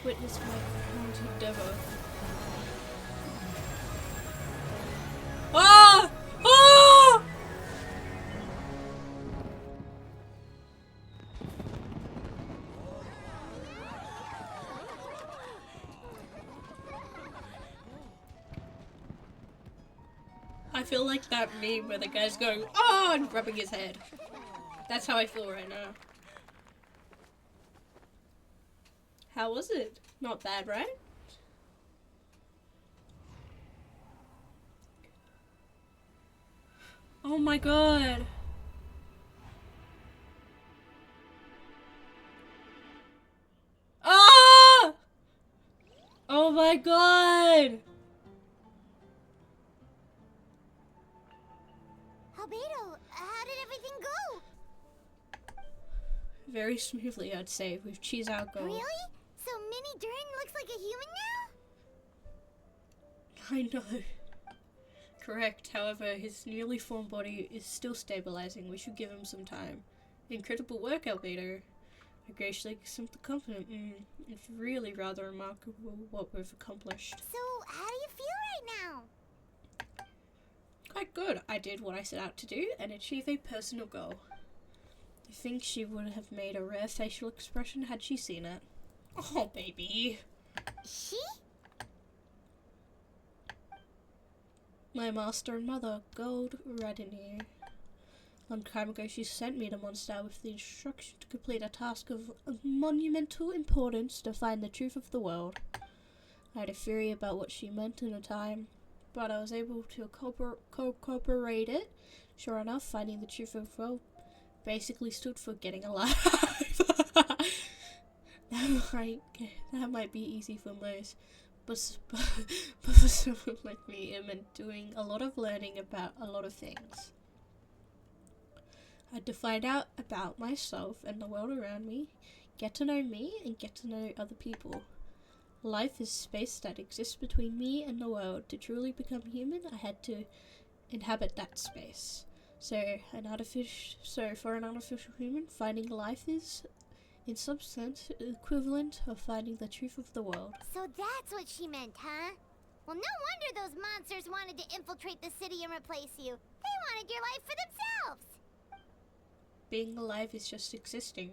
witness my proud endeavor. Ah! Ah! I feel like that meme where the guy's going, oh, and rubbing his head. That's how I feel right now. How was it? Not bad, right? Oh my god. Ah! Oh my god. Albedo, how did everything go? Very smoothly, I'd say, with cheese alcohol. Really? So Mini Durin looks like a human now? I know. Correct, however, his newly formed body is still stabilizing. We should give him some time. Incredible work, Albedo. I graciously accept the compliment. It's really rather remarkable what we've accomplished. So, how do you feel right now? Quite good. I did what I set out to do and achieve a personal goal. I think she would have made a rare facial expression had she seen it. Oh, baby. She? My master and mother, Gold Radinier. Long time ago she sent me to Mondstadt with the instruction to complete a task of monumental importance to find the truth of the world. I had a theory about what she meant in a time, but I was able to corroborate it. Sure enough, finding the truth of the world basically stood for getting alive. That might be easy for most, but for someone like me, it meant doing a lot of learning about a lot of things. I had to find out about myself and the world around me, get to know me, and get to know other people. Life is space that exists between me and the world. To truly become human, I had to inhabit that space. So for an artificial human, finding life is, in some sense, equivalent of finding the truth of the world. So that's what she meant, huh? Well, no wonder those monsters wanted to infiltrate the city and replace you. They wanted your life for themselves. Being alive is just existing,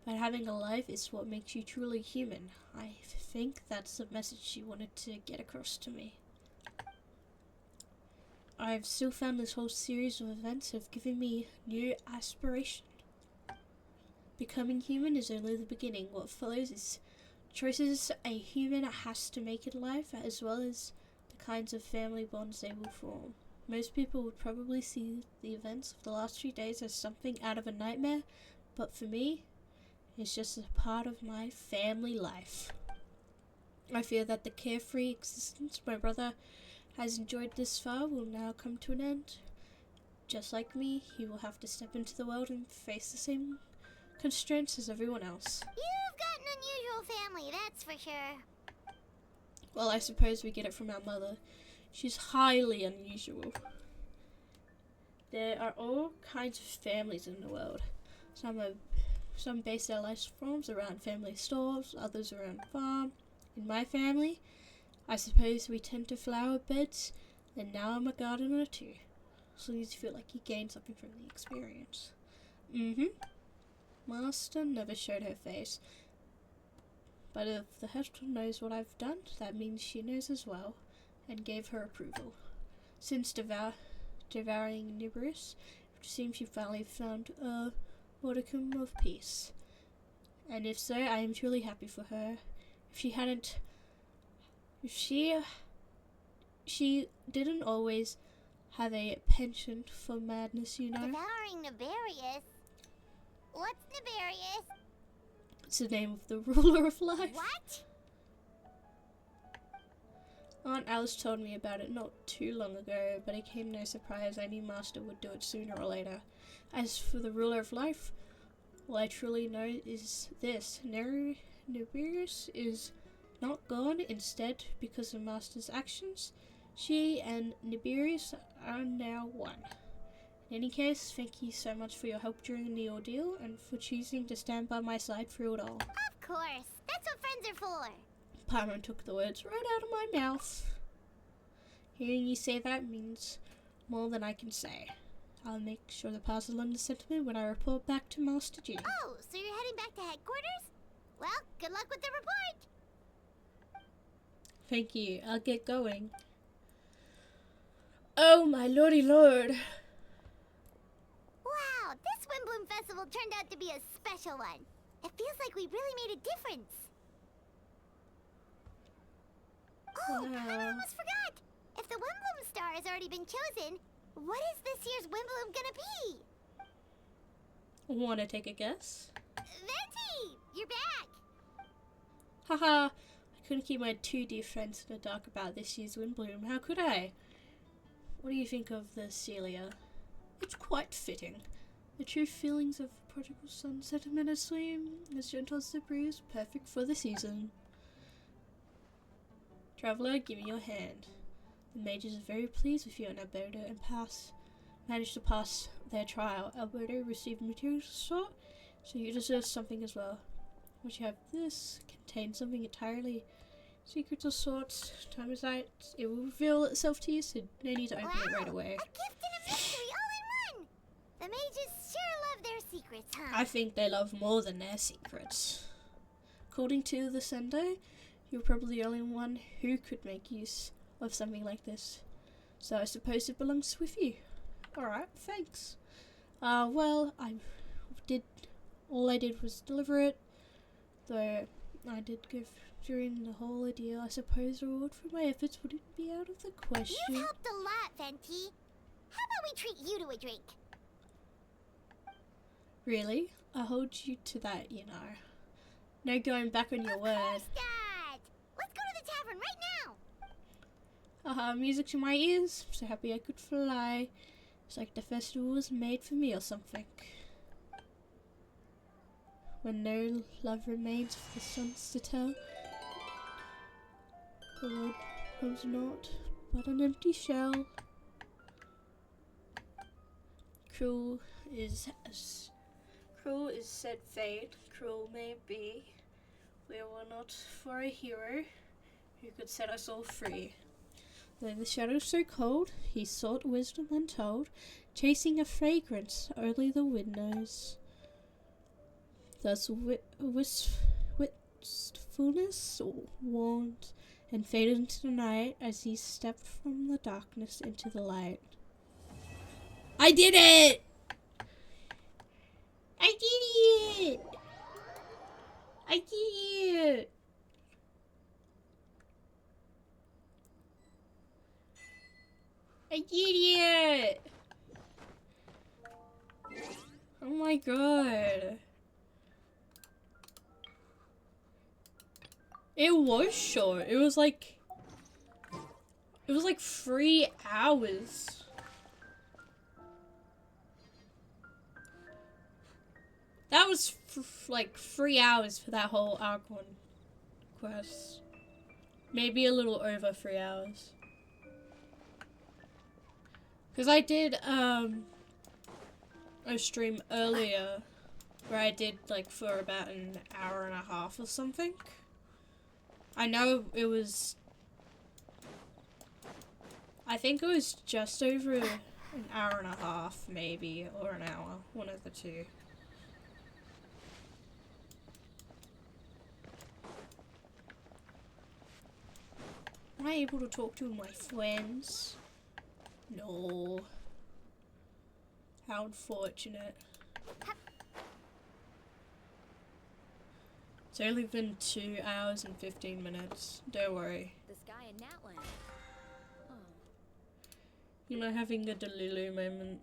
but having a life is what makes you truly human. I think that's the message she wanted to get across to me. I've still found this whole series of events have given me new aspiration. Becoming human is only the beginning. What follows is choices a human has to make in life, as well as the kinds of family bonds they will form. Most people would probably see the events of the last few days as something out of a nightmare, but for me, it's just a part of my family life. I fear that the carefree existence my brother has enjoyed this far will now come to an end. Just like me, he will have to step into the world and face the same constraints as everyone else. You've got an unusual family, that's for sure. Well, I suppose we get it from our mother. She's highly unusual. There are all kinds of families in the world. Some base their life forms around family stores, others around farm. In my family, I suppose we tend to flower beds, and now I'm a gardener too. So you feel like you gained something from the experience. Master never showed her face. But if the Hesper knows what I've done, that means she knows as well, and gave her approval. Since devouring Nibiris, it seems she finally found a modicum of peace. And if so, I am truly happy for her. If she didn't always have a penchant for madness, you know. Devouring Nefarious? What's Nefarious? It's the name of the ruler of life. What? Aunt Alice told me about it not too long ago, but it came no surprise. I knew Master would do it sooner or later. As for the ruler of life, all I truly know is this. Nefarious is not gone. Instead, because of Master's actions, she and Nefarious are now one. In any case, thank you so much for your help during the ordeal and for choosing to stand by my side through it all. Of course. That's what friends are for. Paimon took the words right out of my mouth. Hearing you say that means more than I can say. I'll make sure to pass along the sentiment when I report back to Master G. Oh, so you're heading back to headquarters? Well, good luck with the report. Thank you. I'll get going. Oh, my lordy lord. Wow, this Windbloom Festival turned out to be a special one. It feels like we really made a difference. Oh, I almost forgot! If the Windbloom star has already been chosen, what is this year's Windbloom gonna be? Want to take a guess? Venti! You're back! Haha, I couldn't keep my two dear friends in the dark about this year's Windbloom. How could I? What do you think of the Celia? It's quite fitting. The true feelings of prodigal son sentiment as sweet, as gentle as the breeze, perfect for the season. Traveller, give me your hand. The mages are very pleased with you and Alberto and managed to pass their trial. Alberto received materials of sort, so you deserve something as well. What you have this contains something entirely secret of sorts. Time is right. It will reveal itself to you, so no need to open it right away. A gift and a mystery all in one! The mages sure love their secrets, huh? I think they love more than their secrets. According to the sender, you're probably the only one who could make use of something like this. So I suppose it belongs with you. Alright, thanks. Well, all I did was deliver it. Though I did give during the whole ordeal, I suppose reward for my efforts wouldn't be out of the question. You've helped a lot, Venti. How about we treat you to a drink? Really? I hold you to that, you know. No going back on your word. Of course, Dad! Let's go to the tavern right now! Music to my ears. So happy I could fly. It's like the festival was made for me or something. When no love remains for the suns to tell, the world comes not but an empty shell. Cruel is said fate, cruel may be. We were not for a hero who could set us all free. Though the shadow's so cold, he sought wisdom untold, chasing a fragrance only the wind knows. Thus wistfulness warmed and faded into the night as he stepped from the darkness into the light. I did it! I did it! I did it! I did it! Oh my god. It was short. It was like 3 hours. That was like 3 hours for that whole Archon quest. Maybe a little over 3 hours. Because I did a stream earlier where I did like for about an hour and a half or something. I know it was, I think it was just over an hour and a half maybe, or an hour, one of the two. Am I able to talk to my friends? No. How unfortunate. It's only been 2 hours and 15 minutes. Don't worry. The sky in Natland. Oh, You know, having a Delulu moment.